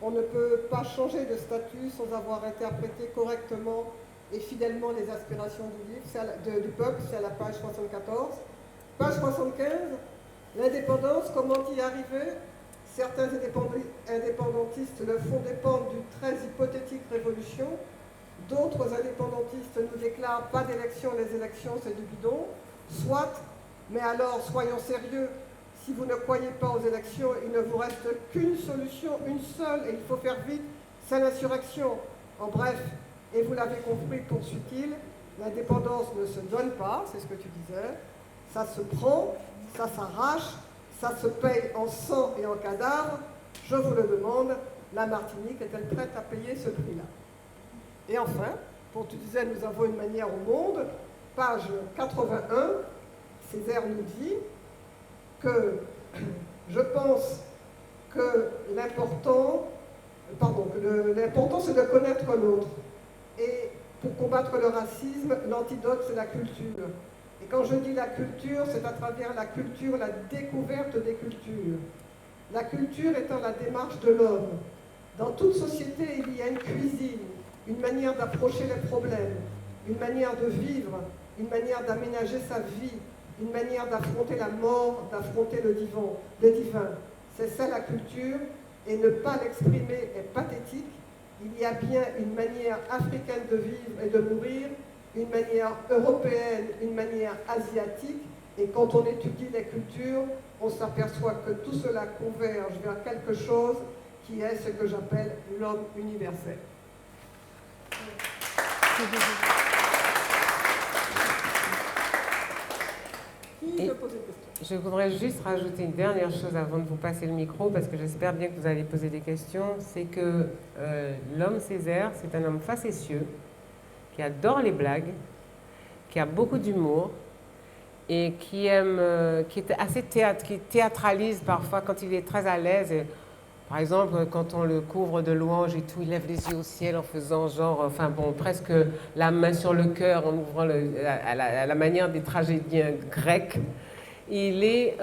on ne peut pas changer de statut sans avoir interprété correctement et fidèlement les aspirations du peuple, c'est à la page 74. Page 75, l'indépendance, comment y arriver? Certains indépendantistes le font dépendre d'une très hypothétique révolution. D'autres indépendantistes nous déclarent pas d'élection, les élections c'est du bidon. Soit, mais alors soyons sérieux, si vous ne croyez pas aux élections, il ne vous reste qu'une solution, une seule, et il faut faire vite, c'est l'insurrection. En bref, et vous l'avez compris, poursuit-il, l'indépendance ne se donne pas, c'est ce que tu disais, ça se prend, ça s'arrache, ça se paye en sang et en cadavre. Je vous le demande, la Martinique est-elle prête à payer ce prix-là? Et enfin, pour tu disais, nous avons une manière au monde, page 81, Césaire nous dit que je pense que l'important c'est de connaître l'autre. Et pour combattre le racisme, l'antidote c'est la culture. Et quand je dis la culture, c'est à travers la culture, la découverte des cultures. La culture étant la démarche de l'homme. Dans toute société, il y a une cuisine, une manière d'approcher les problèmes, une manière de vivre, une manière d'aménager sa vie, une manière d'affronter la mort, d'affronter le divin. C'est ça la culture, et ne pas l'exprimer est pathétique. Il y a bien une manière africaine de vivre et de mourir, une manière européenne, une manière asiatique, et quand on étudie les cultures, on s'aperçoit que tout cela converge vers quelque chose qui est ce que j'appelle l'homme universel. Et je voudrais juste rajouter une dernière chose avant de vous passer le micro, parce que j'espère bien que vous allez poser des questions. C'est que l'homme Césaire, c'est un homme facétieux, qui adore les blagues, qui a beaucoup d'humour, et qui est assez qui théâtralise parfois quand il est très à l'aise. Et, par exemple, quand on le couvre de louanges et tout, il lève les yeux au ciel en faisant presque la main sur le cœur, en ouvrant à la manière des tragédiens grecs. Il est,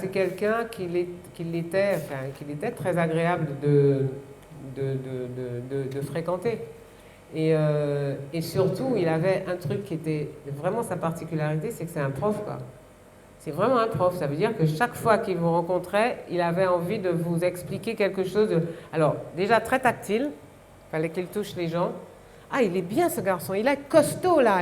c'est quelqu'un qu'il était très agréable de fréquenter. Et surtout, il avait un truc qui était vraiment sa particularité, c'est que c'est un prof, quoi. C'est vraiment un prof. Ça veut dire que chaque fois qu'il vous rencontrait, il avait envie de vous expliquer quelque chose. Alors, déjà très tactile, il fallait qu'il touche les gens. Ah, il est bien ce garçon, il est costaud là.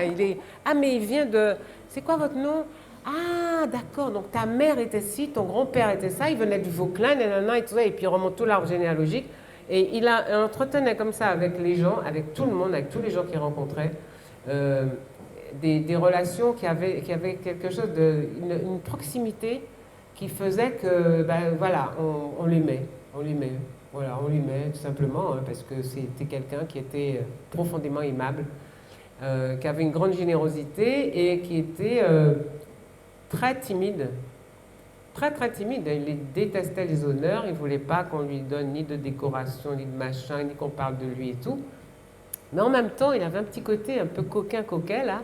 Ah, mais il vient de... C'est quoi votre nom? Ah, d'accord, donc ta mère était ci, ton grand-père était ça, il venait du Vauclin, et tout ça, et puis il remonte tout l'arbre généalogique. Et il entretenait comme ça avec les gens, avec tout le monde, avec tous les gens qu'il rencontrait, des relations qui avaient quelque chose une proximité qui faisait que, on l'aimait. Voilà, on l'aimait tout simplement, hein, parce que c'était quelqu'un qui était profondément aimable, qui avait une grande générosité et qui était très timide. Très très timide, il détestait les honneurs, il ne voulait pas qu'on lui donne ni de décoration, ni de machin, ni qu'on parle de lui et tout. Mais en même temps, il avait un petit côté un peu coquin là,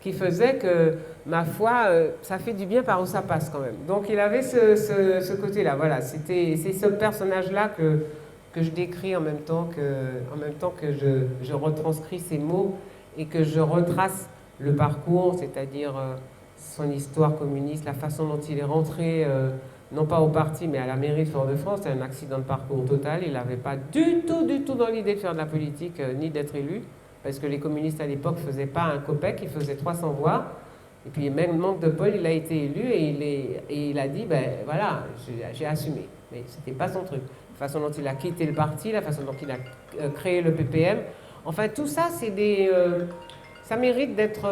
qui faisait que, ma foi, ça fait du bien par où ça passe quand même. Donc il avait ce côté-là, voilà, c'est ce personnage-là que que je décris en même temps que je retranscris ces mots et que je retrace le parcours, c'est-à-dire son histoire communiste, la façon dont il est rentré, non pas au parti, mais à la mairie de Fort-de-France. C'est un accident de parcours total. Il n'avait pas du tout dans l'idée de faire de la politique, ni d'être élu, parce que les communistes à l'époque ne faisaient pas un copec, ils faisaient 300 voix. Et puis même manque de Paul, il a été élu et il a dit, ben voilà, j'ai assumé. Mais ce n'était pas son truc. La façon dont il a quitté le parti, la façon dont il a créé le PPM. Enfin, tout ça, c'est ça mérite d'être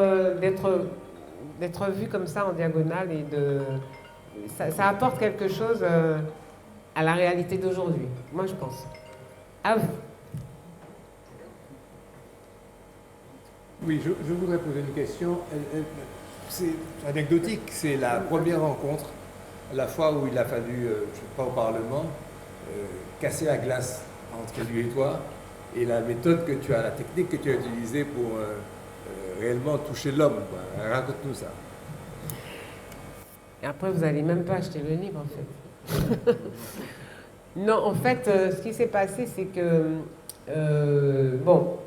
vu comme ça en diagonale et ça apporte quelque chose à la réalité d'aujourd'hui. Moi, je pense. À vous. Oui, je voudrais poser une question. C'est anecdotique. C'est la première rencontre, la fois où il a fallu, je ne sais pas, au Parlement, casser la glace entre lui et toi, et la méthode que tu as, la technique que tu as utilisée pour réellement toucher l'homme. Raconte-nous ça. Et après, vous n'allez même pas acheter le livre, en fait. Non, en fait, ce qui s'est passé, c'est que, bon,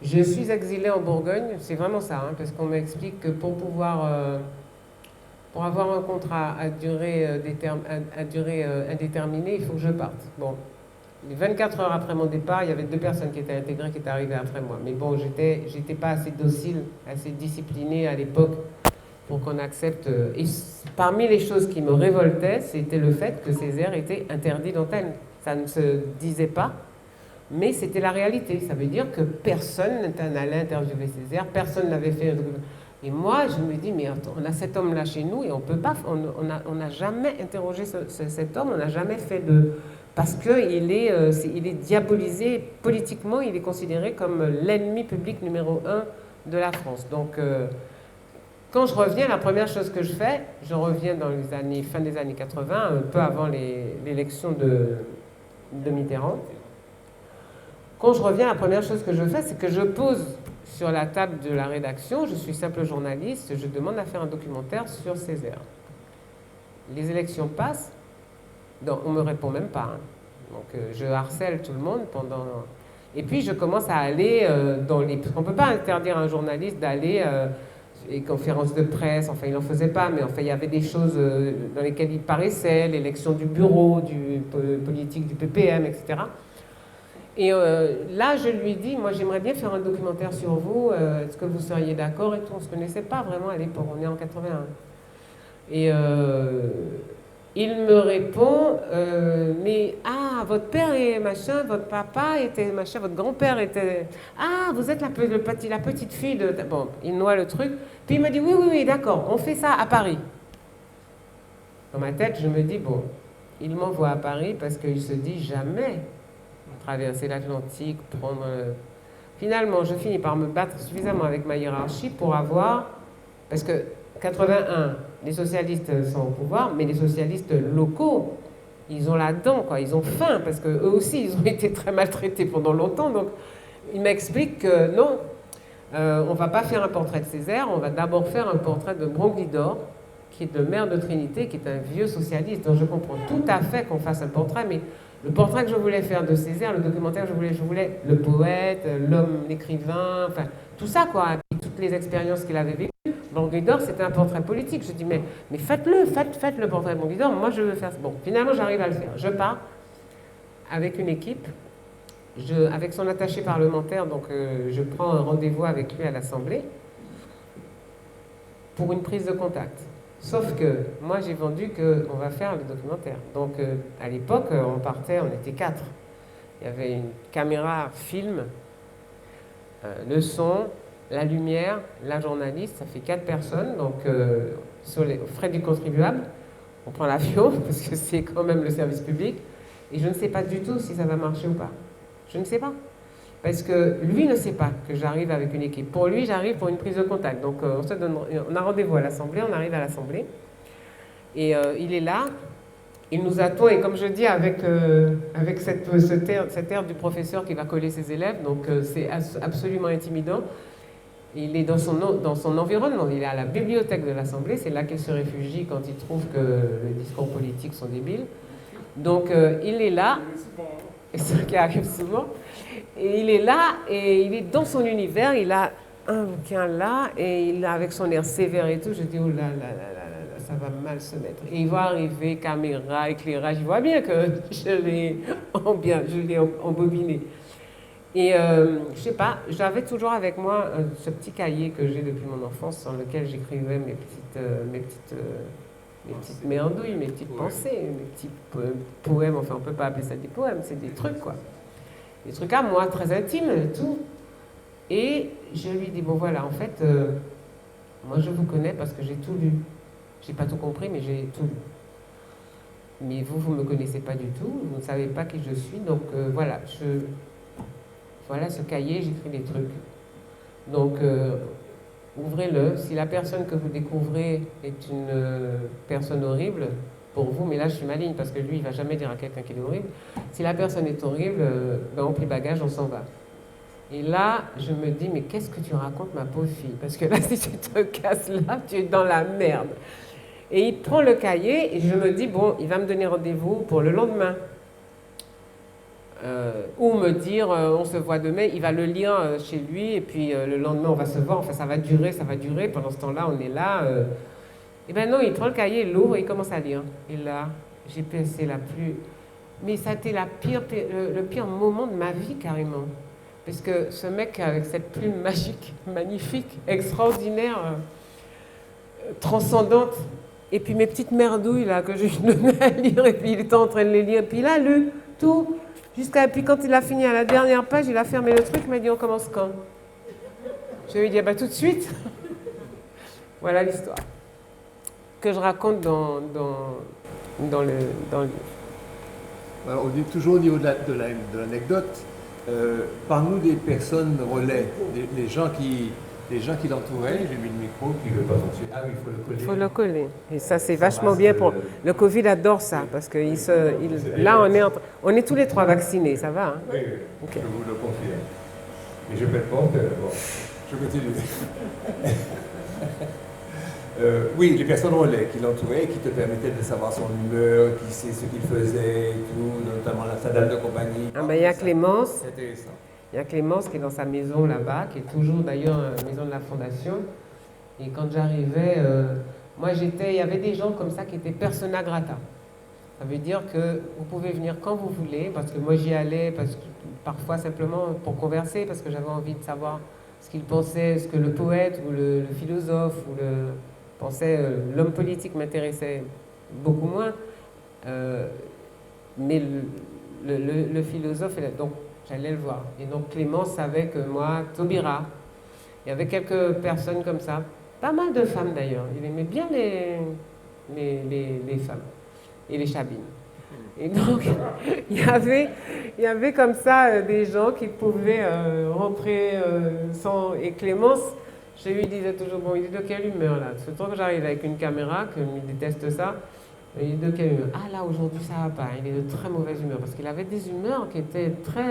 je suis exilée en Bourgogne, c'est vraiment ça, hein, parce qu'on m'explique que pour avoir un contrat à durée indéterminée, il faut que je parte. Bon, 24 heures après mon départ, il y avait 2 personnes qui étaient intégrées qui étaient arrivées après moi. Mais bon, j'étais pas assez docile, assez disciplinée à l'époque pour qu'on accepte. Et parmi les choses qui me révoltaient, c'était le fait que ces aires étaient interdites d'antenne. Ça ne se disait pas, mais c'était la réalité. Ça veut dire que personne n'allait interviewer ces aires, personne n'avait fait. Et moi, je me dis, mais attends, on a cet homme-là chez nous et on peut pas, on n'a jamais interrogé cet homme, on n'a jamais fait de... Parce qu'il est diabolisé politiquement, il est considéré comme l'ennemi public numéro 1 de la France. Donc, quand je reviens, la première chose que je fais, je reviens dans les années, fin des années 80, un peu avant l'élection de Mitterrand. Quand je reviens, la première chose que je fais, c'est que je pose sur la table de la rédaction, je suis simple journaliste, je demande à faire un documentaire sur Césaire. Les élections passent, donc on ne me répond même pas. Hein. Donc je harcèle tout le monde pendant... Et puis je commence à aller dans les... Parce qu'on ne peut pas interdire à un journaliste d'aller... les conférences de presse, enfin il n'en faisait pas, mais enfin il y avait des choses dans lesquelles il paraissait, l'élection du bureau, du politique du PPM, etc. Et là, je lui dis, moi j'aimerais bien faire un documentaire sur vous, est-ce que vous seriez d'accord et tout. On ne se connaissait pas vraiment à l'époque, on est en 81. Et il me répond, mais votre père est machin, votre papa était machin, votre grand-père était... Ah, vous êtes la petite fille de... Bon, il noie le truc. Puis il me dit, oui, d'accord, on fait ça à Paris. Dans ma tête, je me dis, bon, il m'envoie à Paris parce qu'il se dit jamais traverser l'Atlantique, prendre... Finalement, je finis par me battre suffisamment avec ma hiérarchie pour avoir... Parce que 81, les socialistes sont au pouvoir, mais les socialistes locaux, ils ont la dent, quoi. Ils ont faim, parce qu'eux aussi, ils ont été très maltraités pendant longtemps. Donc, il m'explique que non, on ne va pas faire un portrait de Césaire, on va d'abord faire un portrait de Bronglidor, qui est le maire de Trinité, qui est un vieux socialiste. Donc, je comprends tout à fait qu'on fasse un portrait, mais le portrait que je voulais faire de Césaire, le documentaire que je voulais le poète, l'homme, l'écrivain, enfin, tout ça, quoi. Et toutes les expériences qu'il avait vécues. Bronglidor, c'était un portrait politique. Je dis, mais faites-le, faites le portrait de Bronglidor, moi je veux faire ça. Bon, finalement, j'arrive à le faire. Je pars avec une équipe, avec son attaché parlementaire, donc je prends un rendez-vous avec lui à l'Assemblée pour une prise de contact. Sauf que moi, j'ai vendu qu'on va faire le documentaire. Donc, à l'époque, on était 4. Il y avait une caméra film, le son, la lumière, la journaliste, ça fait 4 personnes, donc sur les frais du contribuable, on prend l'avion, parce que c'est quand même le service public, et je ne sais pas du tout si ça va marcher ou pas. Je ne sais pas. Parce que lui ne sait pas que j'arrive avec une équipe. Pour lui, j'arrive pour une prise de contact. Donc on a rendez-vous à l'Assemblée, on arrive à l'Assemblée, et il est là, il nous attend, et comme je dis, avec cette air du professeur qui va coller ses élèves, donc c'est absolument intimidant. Il est dans son environnement, il est à la bibliothèque de l'Assemblée, c'est là qu'il se réfugie quand il trouve que les discours politiques sont débiles. Donc il est là, et ce qui arrive souvent. Et il est là, et il est dans son univers, il a un bouquin là, et il est avec son air sévère et tout. Je dis, oh là là là là là, ça va mal se mettre. Et il va arriver, caméra, éclairage, je vois bien que je l'ai embobiné. Et je sais pas, j'avais toujours avec moi ce petit cahier que j'ai depuis mon enfance, dans lequel j'écrivais mes petites merdouilles, mes petites pensées, mes petits poèmes, enfin on peut pas appeler ça des poèmes, c'est des trucs quoi. Des trucs à moi, très intimes et tout. Et je lui dis, bon voilà, en fait, moi je vous connais parce que j'ai tout lu. J'ai pas tout compris, mais j'ai tout lu. Mais vous me connaissez pas du tout, vous ne savez pas qui je suis, donc voilà, voilà ce cahier, j'écris des trucs. Donc, ouvrez-le. Si la personne que vous découvrez est une personne horrible, pour vous, mais là je suis maligne parce que lui, il va jamais dire à quelqu'un qu'il est horrible. Si la personne est horrible, ben, on plie bagage, on s'en va. Et là, je me dis, mais qu'est-ce que tu racontes, ma pauvre fille? Parce que là, si tu te casses là, tu es dans la merde. Et il prend le cahier et je me dis, bon, il va me donner rendez-vous pour le lendemain. Ou me dire, on se voit demain, il va le lire chez lui et puis le lendemain, on va se voir. Enfin, ça va durer. Pendant ce temps-là, on est là. Et ben non, il prend le cahier, il l'ouvre et il commence à lire. Et là, j'ai pensé la plus... Mais ça a été le pire moment de ma vie, carrément. Parce que ce mec, avec cette plume magique, magnifique, extraordinaire, transcendante, et puis mes petites merdouilles, là, que je lui donnais à lire, et puis il était en train de les lire, et puis il a lu tout, puis quand il a fini à la dernière page, il a fermé le truc, il m'a dit, on commence quand? Je lui ai dit, bah tout de suite. Voilà l'histoire que je raconte dans le livre. Alors, on dit toujours au niveau de l'anecdote, par-nous des personnes relais, les gens qui l'entouraient. J'ai mis le micro, puis le bâton dessus. Ah oui, il faut le coller. Il faut le coller. Et ça, c'est vachement bien pour... Le Covid adore ça, parce que là, on est tous les trois vaccinés, ça va, hein? Oui, okay. Je vous le confirme. Mais je pète pas, bon, je continue. Oui, les personnes relais qui l'entouraient, qui te permettaient de savoir son humeur, qui sait ce qu'il faisait et tout, notamment sa dame de compagnie. Ah ben, il y a Clémence. C'est intéressant. Il y a Clémence qui est dans sa maison là-bas, qui est toujours d'ailleurs la maison de la Fondation. Et quand j'arrivais, il y avait des gens comme ça qui étaient persona grata. Ça veut dire que vous pouvez venir quand vous voulez, parce que moi j'y allais parfois simplement pour converser, parce que j'avais envie de savoir ce qu'il pensait, ce que le poète ou le philosophe ou pensait. L'homme politique m'intéressait beaucoup moins, mais le philosophe, donc j'allais le voir. Et donc Clémence savait que moi, Taubira, il y avait quelques personnes comme ça, pas mal de femmes d'ailleurs. Il aimait bien les femmes et les chabines. Et donc il y avait comme ça des gens qui pouvaient rentrer sans... Et Clémence, je lui disais toujours, bon, il est de quelle humeur là? Surtout que j'arrive avec une caméra, que il déteste ça. Il est de quelle humeur? Ah là, aujourd'hui, ça va pas. Il est de très mauvaise humeur. Parce qu'il avait des humeurs qui étaient très...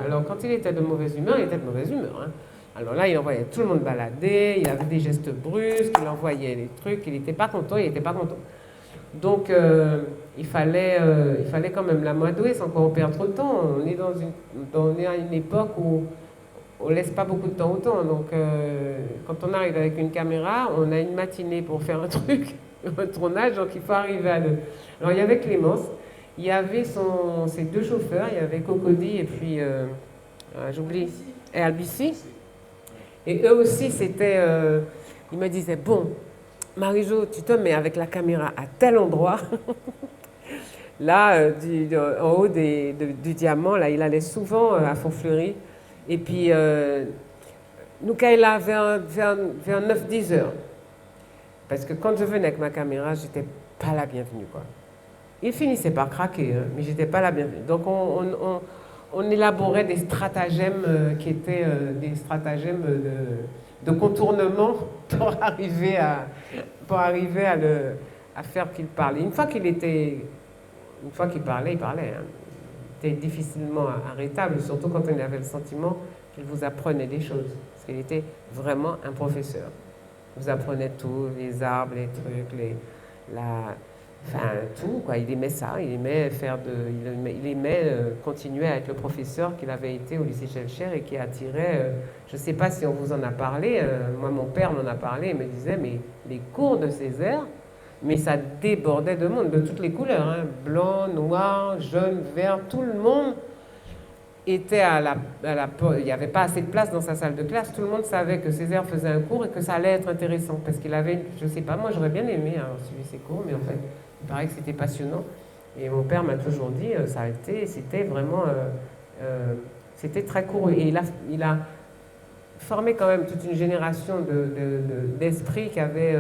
Alors, quand il était de mauvaise humeur, il était de mauvaise humeur. Hein. Alors là, il envoyait tout le monde balader, il avait des gestes brusques, il envoyait les trucs, il n'était pas content, Donc, il fallait quand même l'amadouer sans qu'on perde trop de temps. On est à une époque où on ne laisse pas beaucoup de temps au temps. Donc, quand on arrive avec une caméra, on a une matinée pour faire un truc, un tournage, donc il faut arriver à le... Alors, il y avait Clémence, il y avait ses deux chauffeurs, il y avait Cocody et puis, j'oublie, et Albici. Et eux aussi, c'était... ils me disaient, bon, Marie-Jo, tu te mets avec la caméra à tel endroit. Là, en haut du diamant, là, il allait souvent à Font-Fleury. Et puis, nous, quand il a vers 9-10 heures. Parce que quand je venais avec ma caméra, je n'étais pas la bienvenue, quoi. Il finissait par craquer, hein, mais je n'étais pas la bienvenue. Donc, on élaborait des stratagèmes qui étaient des stratagèmes de contournement pour arriver à faire qu'il parle. Une fois qu'il parlait, il parlait. Hein. Il était difficilement arrêtable, surtout quand on avait le sentiment qu'il vous apprenait des choses. Parce qu'il était vraiment un professeur. Il vous apprenait tout, les arbres, les trucs, Enfin, tout, quoi. Il aimait ça, il aimait continuer à être le professeur qu'il avait été au lycée Schellcher et qui attirait, je ne sais pas si on vous en a parlé, moi mon père m'en a parlé, il me disait, mais les cours de Césaire, mais ça débordait de monde, de toutes les couleurs, hein, blanc, noir, jaune, vert, tout le monde était il n'y avait pas assez de place dans sa salle de classe, tout le monde savait que Césaire faisait un cours et que ça allait être intéressant, parce qu'il avait, je ne sais pas, moi j'aurais bien aimé avoir suivi ses cours, mais en fait, il paraît que c'était passionnant. Et mon père m'a toujours dit, c'était vraiment, c'était très couru. Et il a formé quand même toute une génération d'esprits qui avaient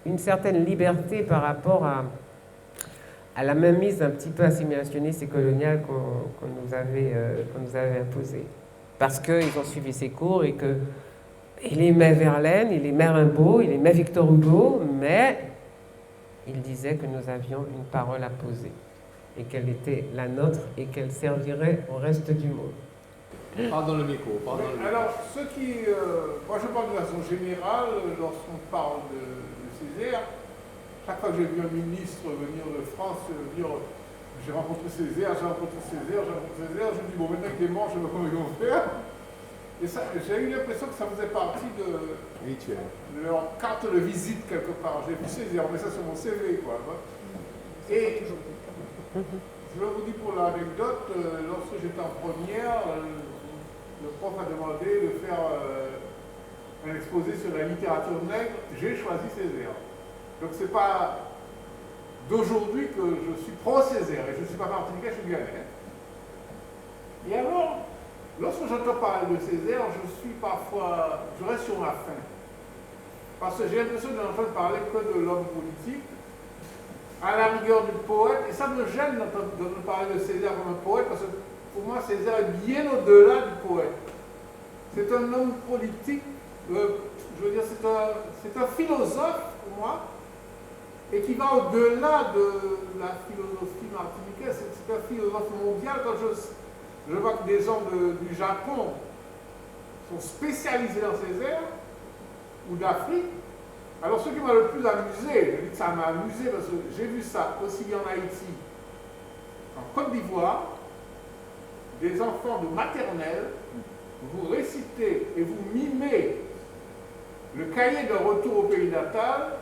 une certaine liberté par rapport à la mainmise un petit peu assimilationniste et coloniale qu'on nous avait imposée. Parce qu'ils ont suivi ses cours et qu'il aimait Verlaine, il aimait Rimbaud, il aimait Victor Hugo, mais il disait que nous avions une parole à poser et qu'elle était la nôtre et qu'elle servirait au reste du monde. Parle dans le micro. Alors, moi je parle de façon générale, lorsqu'on parle de Césaire, chaque fois que j'ai vu un ministre venir de France, j'ai rencontré Césaire, je me dis, bon, maintenant qu'il est mort, je sais pas comment ils vont faire. Et ça, j'ai eu l'impression que ça faisait partie de leur carte de visite quelque part. J'ai vu Césaire, mais ça sur mon CV, quoi. Et je vous dis pour l'anecdote, lorsque j'étais en première, le prof a demandé de faire un exposé sur la littérature nègre. J'ai choisi Césaire. Donc c'est pas d'aujourd'hui que je suis pro-Césaire, et je ne suis pas martiniquais, je suis guyanais. Et alors, lorsque j'entends parler de Césaire, je reste sur ma faim. Parce que j'ai l'impression d'entendre parler que de l'homme politique, à la rigueur du poète, et ça me gêne d'entendre parler de Césaire comme un poète, parce que pour moi, Césaire est bien au-delà du poète. C'est un homme politique, je veux dire, c'est un philosophe pour moi, et qui va au-delà de la philosophie martiniquaise. C'est un philosophe mondial. Quand je vois que des gens du Japon sont spécialisés dans Césaire, ou d'Afrique, alors ce qui m'a le plus amusé, je dis que ça m'a amusé parce que j'ai vu ça aussi bien en Haïti, en Côte d'Ivoire, des enfants de maternelle, vous récitez et vous mimez le cahier de retour au pays natal.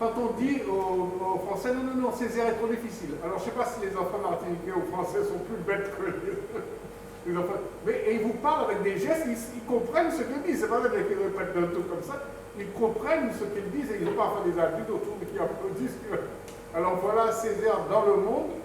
Quand on dit aux Français, non, Césaire est trop difficile. Alors, je ne sais pas si les enfants martiniquais ou français sont plus bêtes que les enfants. Mais ils vous parlent avec des gestes, ils comprennent ce qu'ils disent. C'est pas vrai qu'ils répètent d'un tout comme ça. Ils comprennent ce qu'ils disent et ils ont parfois des adultes autour qui applaudissent. Alors voilà Césaire dans le monde.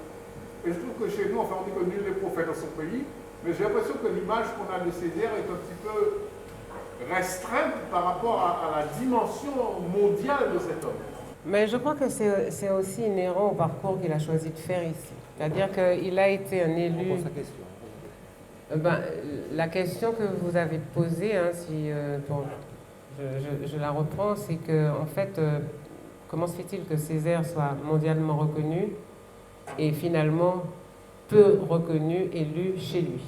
Et je trouve que chez nous, enfin, on dit que nul n'est prophète dans son pays. Mais j'ai l'impression que l'image qu'on a de Césaire est un petit peu restreinte par rapport à la dimension mondiale de cet homme. Mais je crois que c'est aussi inhérent au parcours qu'il a choisi de faire ici. C'est-à-dire qu'il a été un élu... La question que vous avez posée, hein, je la reprends, c'est que, en fait, comment se fait-il que Césaire soit mondialement reconnu et finalement peu reconnu et lu chez lui?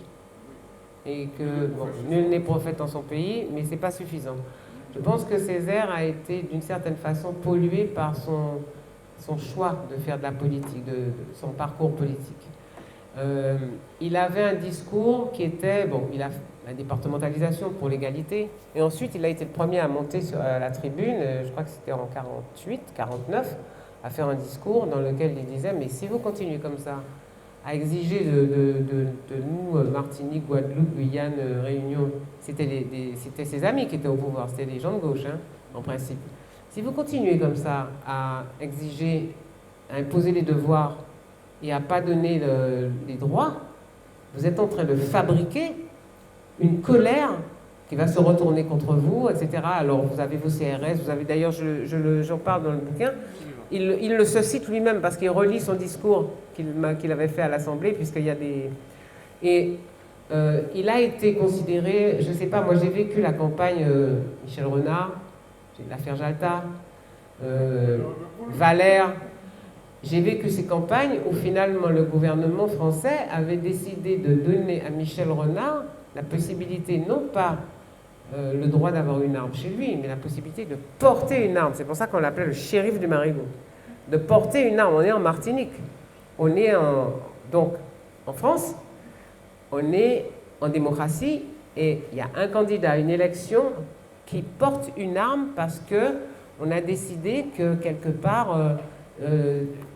Et que, bon, nul n'est prophète dans son pays, mais ce n'est pas suffisant. Je pense que Césaire a été d'une certaine façon pollué par son choix de faire de la politique, de son parcours politique. Il avait un discours qui était, il a la départementalisation pour l'égalité, et ensuite il a été le premier à monter sur la tribune, je crois que c'était en 48, 49, à faire un discours dans lequel il disait, mais si vous continuez comme ça, à exiger de nous, Martinique, Guadeloupe, Guyane, Réunion, c'était ses amis qui étaient au pouvoir, c'était des gens de gauche, hein, en principe. Si vous continuez comme ça à exiger, à imposer les devoirs et à ne pas donner les droits, vous êtes en train de fabriquer une colère qui va se retourner contre vous, etc. Alors vous avez vos CRS, vous avez d'ailleurs, j'en parle dans le bouquin, il le se cite lui-même parce qu'il relit son discours qu'il avait fait à l'Assemblée, puisqu'il y a des... Et il a été considéré, je ne sais pas, moi j'ai vécu la campagne Michel Renard, l'affaire Jalta, Valère, j'ai vécu ces campagnes où finalement le gouvernement français avait décidé de donner à Michel Renard la possibilité, non pas le droit d'avoir une arme chez lui, mais la possibilité de porter une arme. C'est pour ça qu'on l'appelait le shérif du Marigot. de porter une arme. On est en Martinique. On est donc en France, on est en démocratie et il y a un candidat à une élection qui porte une arme parce qu'on a décidé que quelque part,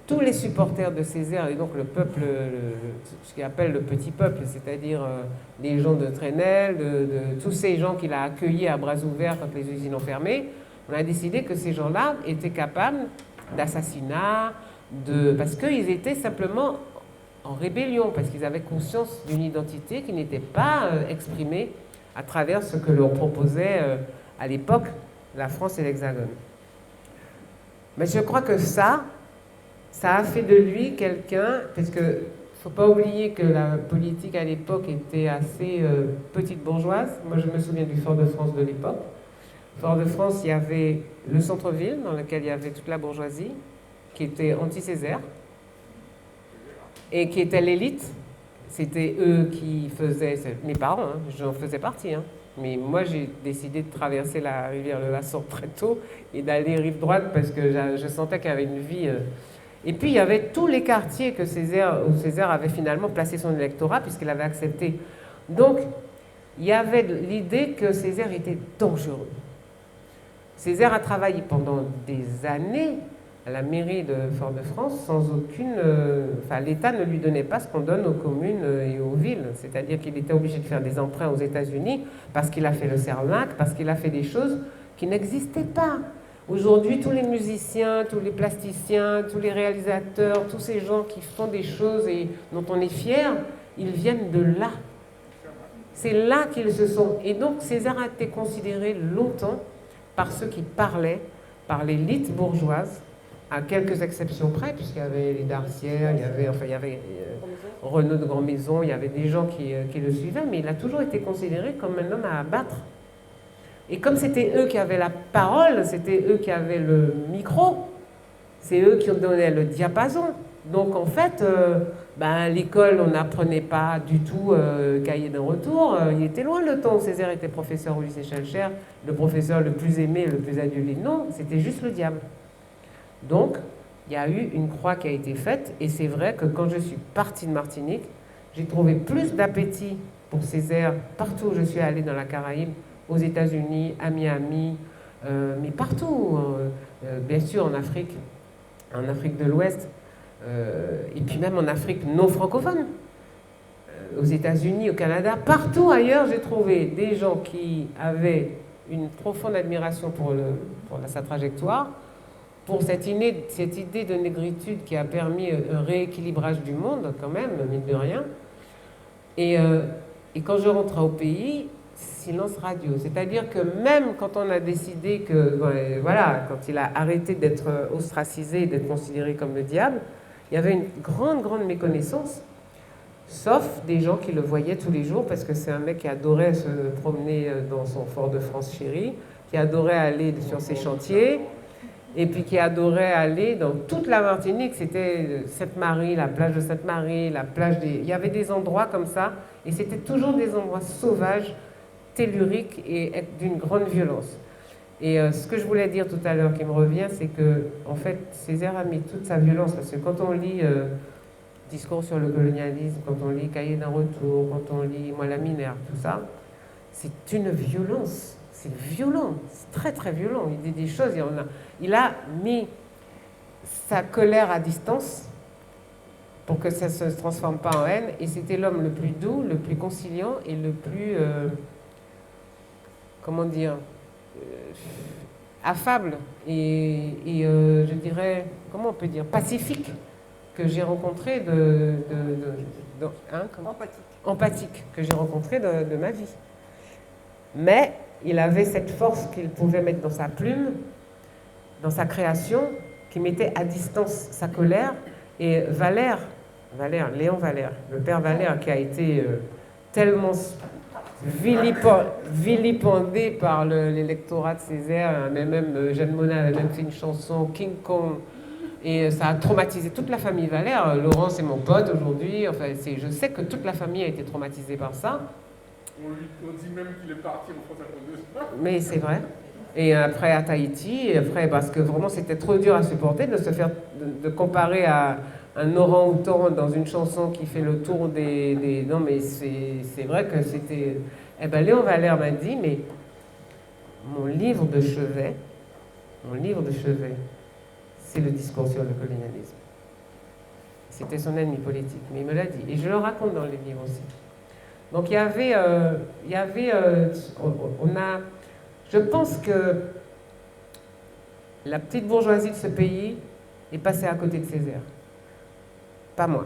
tous les supporters de Césaire et donc le peuple, ce qu'il appelle le petit peuple, c'est-à-dire les gens de Trenel, de tous ces gens qu'il a accueillis à bras ouverts quand les usines ont fermé, on a décidé que ces gens-là étaient capables d'assassinat, parce qu'ils étaient simplement en rébellion, parce qu'ils avaient conscience d'une identité qui n'était pas exprimée à travers ce que leur proposait à l'époque la France et l'Hexagone. Mais je crois que ça a fait de lui quelqu'un, parce qu'il ne faut pas oublier que la politique à l'époque était assez petite bourgeoise. Moi, je me souviens du Fort-de-France de l'époque. Fort-de-France, il y avait le centre-ville, dans lequel il y avait toute la bourgeoisie, qui était anti-Césaire, et qui était l'élite. C'était eux qui faisaient, mes parents, hein, j'en faisais partie, hein. Mais moi, j'ai décidé de traverser la rivière Le Laçon très tôt et d'aller rive droite parce que je sentais qu'il y avait une vie. Et puis, il y avait tous les quartiers où Césaire avait finalement placé son électorat puisqu'il avait accepté. Donc, il y avait l'idée que Césaire était dangereux. Césaire a travaillé pendant des années à la mairie de Fort-de-France sans aucune... l'État ne lui donnait pas ce qu'on donne aux communes et aux villes. C'est-à-dire qu'il était obligé de faire des emprunts aux États-Unis parce qu'il a fait le Cerlac, parce qu'il a fait des choses qui n'existaient pas. Aujourd'hui, tous les musiciens, tous les plasticiens, tous les réalisateurs, tous ces gens qui font des choses et dont on est fier, ils viennent de là. C'est là qu'ils se sont... Et donc, Césaire a été considéré longtemps par ceux qui parlaient, par l'élite bourgeoise, à quelques exceptions près, puisqu'il y avait les Darcières, il y avait Renaud de Grand-Maison, il y avait des gens qui le suivaient, mais il a toujours été considéré comme un homme à abattre. Et comme c'était eux qui avaient la parole, c'était eux qui avaient le micro, c'est eux qui ont donné le diapason. Donc en fait, à l'école, on n'apprenait pas du tout cahier d'un retour. Il était loin le temps où Césaire était professeur au lycée Schellcher, le professeur le plus aimé, le plus adulé. Non, c'était juste le diable. Donc, il y a eu une croix qui a été faite, et c'est vrai que quand je suis partie de Martinique, j'ai trouvé plus d'appétit pour Césaire partout où je suis allée dans la Caraïbe, aux États-Unis, à Miami, mais partout, bien sûr en Afrique de l'Ouest, et puis même en Afrique non francophone, aux États-Unis, au Canada, partout ailleurs, j'ai trouvé des gens qui avaient une profonde admiration pour sa trajectoire, pour cette idée de négritude qui a permis un rééquilibrage du monde, quand même, mine de rien. Et quand je rentrais au pays, silence radio. C'est-à-dire que même quand on a décidé que, quand il a arrêté d'être ostracisé, d'être considéré comme le diable, il y avait une grande, grande méconnaissance, sauf des gens qui le voyaient tous les jours, parce que c'est un mec qui adorait se promener dans son Fort-de-France chéri, qui adorait aller sur ses chantiers, et puis qui adorait aller dans toute la Martinique. C'était Sainte-Marie, la plage de Sainte-Marie, la plage des... Il y avait des endroits comme ça, et c'était toujours des endroits sauvages, telluriques et d'une grande violence. Et ce que je voulais dire tout à l'heure qui me revient, c'est que, en fait, Césaire a mis toute sa violence, parce que quand on lit Discours sur le colonialisme, quand on lit Cahiers d'un retour, quand on lit Moi la Minerve, tout ça, c'est une violence. C'est violent, c'est très très violent. Il dit des choses, il a mis sa colère à distance pour que ça ne se transforme pas en haine, et c'était l'homme le plus doux, le plus conciliant et le plus, affable et je dirais, comment on peut dire, pacifique que j'ai rencontré empathique que j'ai rencontré de ma vie. Mais il avait cette force qu'il pouvait mettre dans sa plume, dans sa création, qui mettait à distance sa colère. Et Léon Valère, le père Valère, qui a été tellement vilipendé par l'électorat de Césaire, mais même Jeanne Monin avait même fait une chanson, King Kong, et ça a traumatisé toute la famille Valère. Laurent, c'est mon pote aujourd'hui, enfin, je sais que toute la famille a été traumatisée par ça. On dit même qu'il est parti en France à cause de ça. Mais c'est vrai. Et après à Tahiti, et après, parce que vraiment c'était trop dur à supporter de se faire, de comparer à un orang-outan dans une chanson qui fait le tour des... Non mais c'est vrai que c'était... Eh ben Léon Valère m'a dit, mais mon livre de chevet, c'est le discours sur le colonialisme. C'était son ennemi politique, mais il me l'a dit. Et je le raconte dans les livres aussi. Donc je pense que la petite bourgeoisie de ce pays est passée à côté de Césaire. Pas moi.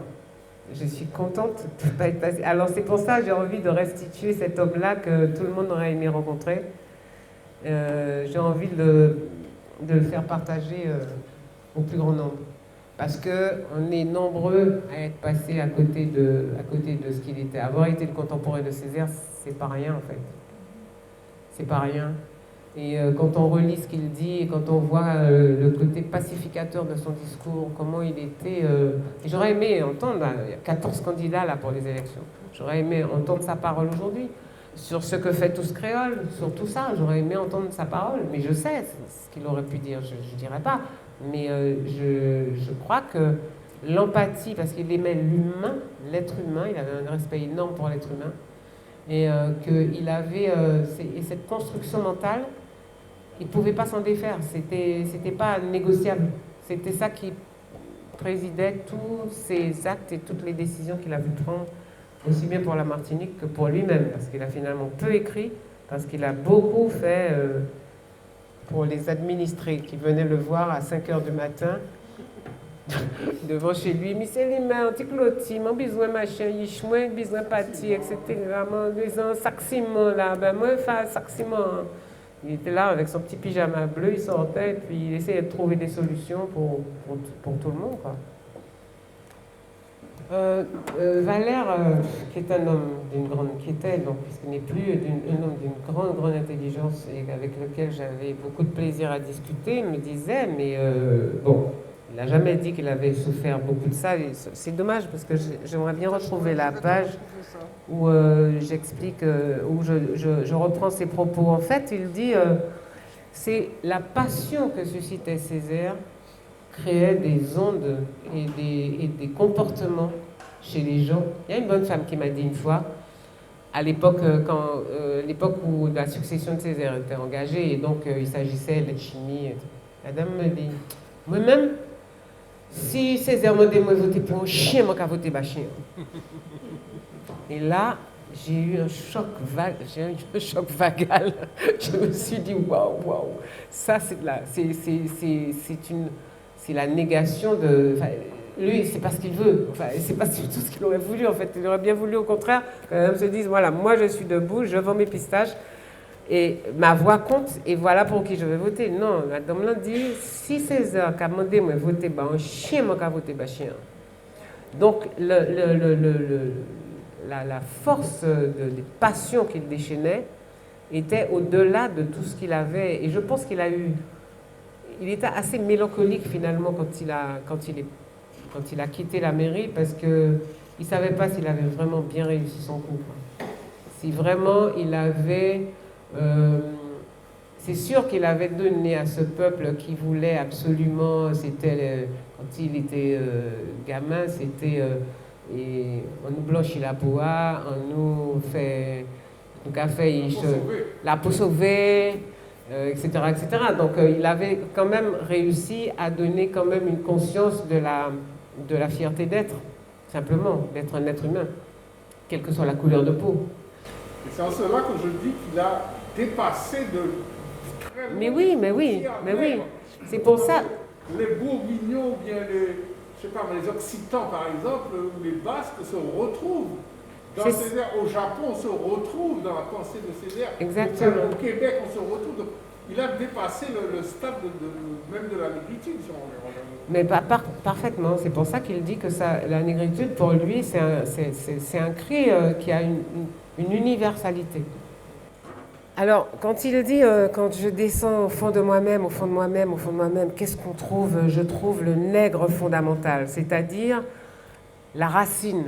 Je suis contente de ne pas être passée. Alors c'est pour ça que j'ai envie de restituer cet homme-là que tout le monde aurait aimé rencontrer. J'ai envie de le faire partager au plus grand nombre. Parce qu'on est nombreux à être passés à côté de ce qu'il était. Avoir été le contemporain de Césaire, c'est pas rien en fait. C'est pas rien. Et quand on relit ce qu'il dit, et quand on voit le côté pacificateur de son discours, comment il était... et j'aurais aimé entendre, il y a 14 candidats là pour les élections, j'aurais aimé entendre sa parole aujourd'hui, sur ce que fait Tous Créole, sur tout ça, j'aurais aimé entendre sa parole, mais je sais ce qu'il aurait pu dire, je ne dirais pas, mais je crois que l'empathie, parce qu'il aimait l'humain, l'être humain, il avait un respect énorme pour l'être humain, et qu'il avait cette construction mentale, il ne pouvait pas s'en défaire, c'était pas négociable, c'était ça qui présidait tous ses actes et toutes les décisions qu'il a pu prendre, aussi bien pour la Martinique que pour lui-même, parce qu'il a finalement peu écrit, parce qu'il a beaucoup fait pour les administrés qui venaient le voir à 5h du matin, devant chez lui, mais c'est les mains, anti-clôtis, mon besoin machin, moi besoin pâti, etc. Mon besoin sac ciment là, ben moi faire sac ciment. Il était là avec son petit pyjama bleu, il sortait et puis il essayait de trouver des solutions pour tout le monde, quoi. Valère, qui est un homme d'une grande, qui était, donc, puisqu'il n'est plus un homme d'une grande intelligence et avec lequel j'avais beaucoup de plaisir à discuter, me disait, mais bon, il n'a jamais dit qu'il avait souffert beaucoup de ça. C'est dommage parce que j'aimerais bien retrouver la page où j'explique, où je reprends ses propos. En fait, il dit, c'est la passion que suscitait Césaire créait des ondes et des comportements chez les gens. Il y a une bonne femme qui m'a dit une fois, à l'époque l'époque où la succession de Césaire était engagée, et donc il s'agissait de chimie. La dame me dit, moi-même, si Césaire m'a dit, moi voter pour un chien, moi qu'à voter pour un chien. Et là, j'ai eu un choc vagal. Je me suis dit, waouh, ça c'est la négation de... Enfin, lui, c'est pas ce qu'il veut. Enfin, c'est pas tout ce qu'il aurait voulu, en fait. Il aurait bien voulu, au contraire, qu'un homme se dise, voilà, moi je suis debout, je vends mes pistaches, et ma voix compte, et voilà pour qui je vais voter. Non, la dame l'a dit, si Césaire a demandé, moi, voter, ben, un chien, moi, qu'à voter, ben, chien. Donc, la force des passions qu'il déchaînait était au-delà de tout ce qu'il avait. Et je pense qu'il a eu... Il était assez mélancolique finalement quand il a quitté la mairie, parce qu'il ne savait pas s'il avait vraiment bien réussi son coup. Si vraiment il avait... c'est sûr qu'il avait donné à ce peuple qui voulait absolument... C'était quand il était gamin, c'était... et on nous blanchit la bois, on nous fait la peau sauvée, etc., etc. Donc il avait quand même réussi à donner quand même une conscience de la fierté d'être, simplement, d'être un être humain, quelle que soit la couleur de peau. Et c'est en cela que je dis qu'il a dépassé de très loin. Mais oui, c'est pour ça. Les Bourguignons ou bien les Occitans, par exemple, ou les Basques se retrouvent dans Césaire. Au Japon, on se retrouve dans la pensée de Césaire. Exactement. Au Québec, on se retrouve. Donc, il a dépassé le stade même de la négritude, si on veut. Mais parfaitement. C'est pour ça qu'il dit que la négritude, pour lui, c'est un cri qui a une universalité. Alors, quand il dit, quand je descends au fond de moi-même, qu'est-ce qu'on trouve? Je trouve le nègre fondamental, c'est-à-dire la racine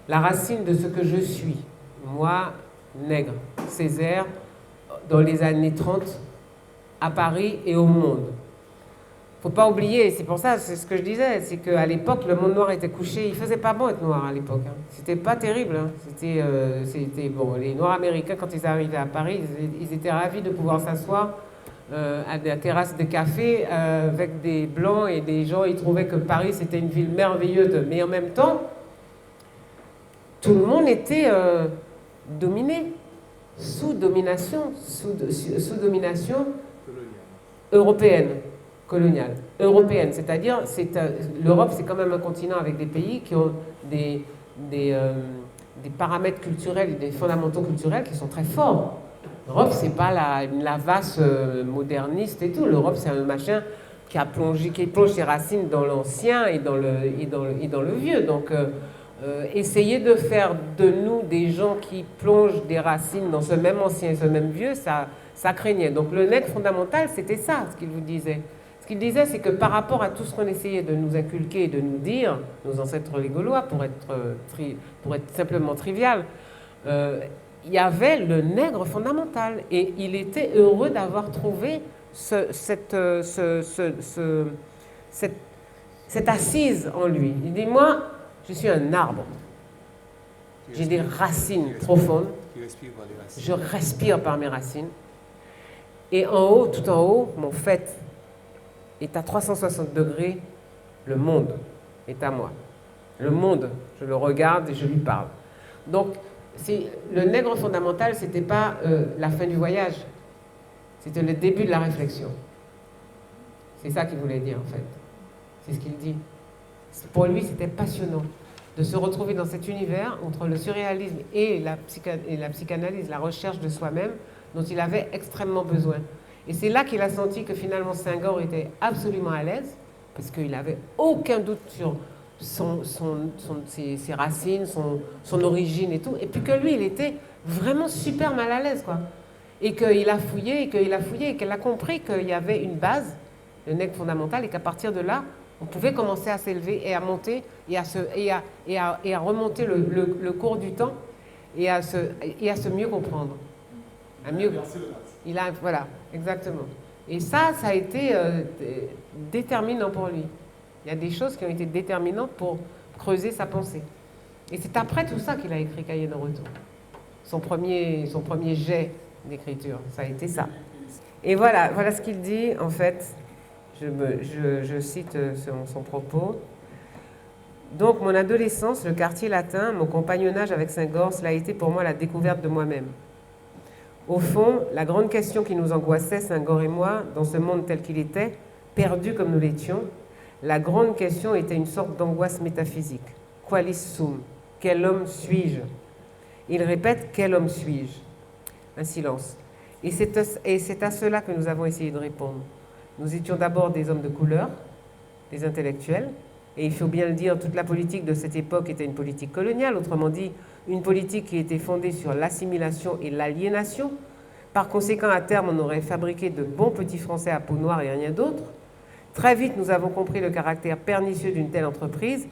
de ce que je suis, moi, nègre, Césaire, dans les années 30, à Paris et au monde. Faut pas oublier, c'est pour ça, c'est ce que je disais, c'est qu'à l'époque, le monde noir était couché, il faisait pas bon être noir à l'époque. Hein. C'était pas terrible. Hein. C'était bon. Les Noirs américains, quand ils arrivaient à Paris, ils étaient ravis de pouvoir s'asseoir à la terrasse de café avec des blancs et des gens. Ils trouvaient que Paris c'était une ville merveilleuse, mais en même temps, tout le monde était dominé, sous domination européenne. Coloniale, européenne, c'est-à-dire l'Europe c'est quand même un continent avec des pays qui ont des paramètres culturels et des fondamentaux culturels qui sont très forts. L'Europe c'est pas la vaste moderniste et tout, l'Europe c'est un machin qui plonge ses racines dans l'ancien et dans le vieux. Donc essayer de faire de nous des gens qui plongent des racines dans ce même ancien et ce même vieux, ça craignait. Donc le nègre fondamental c'était ça ce qu'il vous disait. Ce qu'il disait, c'est que par rapport à tout ce qu'on essayait de nous inculquer et de nous dire, nos ancêtres les Gaulois, pour être simplement trivial, il y avait le nègre fondamental. Et il était heureux d'avoir trouvé cette assise en lui. Il dit, moi, je suis un arbre. J'ai des racines profondes. Je respire par mes racines. Et en haut, tout en haut, mon fait est à 360 degrés, le monde est à moi. Le monde, je le regarde et je lui parle. Donc, le nègre fondamental, ce n'était pas la fin du voyage, c'était le début de la réflexion. C'est ça qu'il voulait dire, en fait. C'est ce qu'il dit. Pour lui, c'était passionnant de se retrouver dans cet univers entre le surréalisme et la psychanalyse, la recherche de soi-même, dont il avait extrêmement besoin. Et c'est là qu'il a senti que finalement Senghor était absolument à l'aise, parce qu'il n'avait aucun doute sur ses racines, son origine et tout, et puis que lui, il était vraiment super mal à l'aise, quoi. Et qu'il a fouillé, et qu'elle a compris qu'il y avait une base, le nègre fondamental, et qu'à partir de là, on pouvait commencer à s'élever et à monter, et à remonter le cours du temps, et à se mieux comprendre. À mieux. Voilà, exactement. Et ça a été déterminant pour lui. Il y a des choses qui ont été déterminantes pour creuser sa pensée. Et c'est après tout ça qu'il a écrit Cahiers de retour. Son premier jet d'écriture, ça a été ça. Et voilà ce qu'il dit, en fait. Je cite son propos. Donc, mon adolescence, le quartier latin, mon compagnonnage avec Senghor, cela a été pour moi la découverte de moi-même. Au fond, la grande question qui nous angoissait, Senghor et moi, dans ce monde tel qu'il était, perdu comme nous l'étions, la grande question était une sorte d'angoisse métaphysique. Qualis sum? Quel homme suis-je? Il répète, quel homme suis-je? Un silence. Et c'est à cela que nous avons essayé de répondre. Nous étions d'abord des hommes de couleur, des intellectuels, et il faut bien le dire, toute la politique de cette époque était une politique coloniale, autrement dit, une politique qui était fondée sur l'assimilation et l'aliénation. Par conséquent, à terme, on aurait fabriqué de bons petits Français à peau noire et rien d'autre. Très vite, nous avons compris le caractère pernicieux d'une telle entreprise,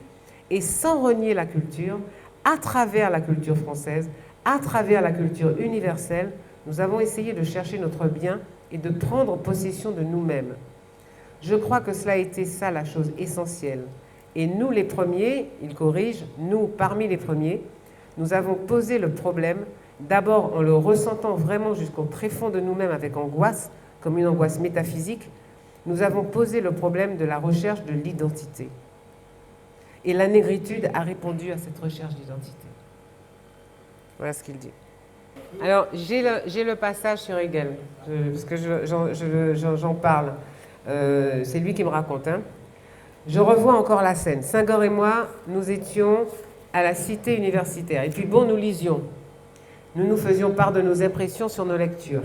et sans renier la culture, à travers la culture française, à travers la culture universelle, nous avons essayé de chercher notre bien et de prendre possession de nous-mêmes. Je crois que cela a été ça la chose essentielle. Et nous les premiers, il corrige, nous parmi les premiers, nous avons posé le problème, d'abord en le ressentant vraiment jusqu'au tréfonds de nous-mêmes avec angoisse, comme une angoisse métaphysique, nous avons posé le problème de la recherche de l'identité. Et la négritude a répondu à cette recherche d'identité. Voilà ce qu'il dit. Alors, j'ai le passage sur Hegel, parce que j'en parle. C'est lui qui me raconte. Hein. Je revois encore la scène. Senghor et moi, nous étions à la cité universitaire. Et puis bon, nous lisions. Nous nous faisions part de nos impressions sur nos lectures.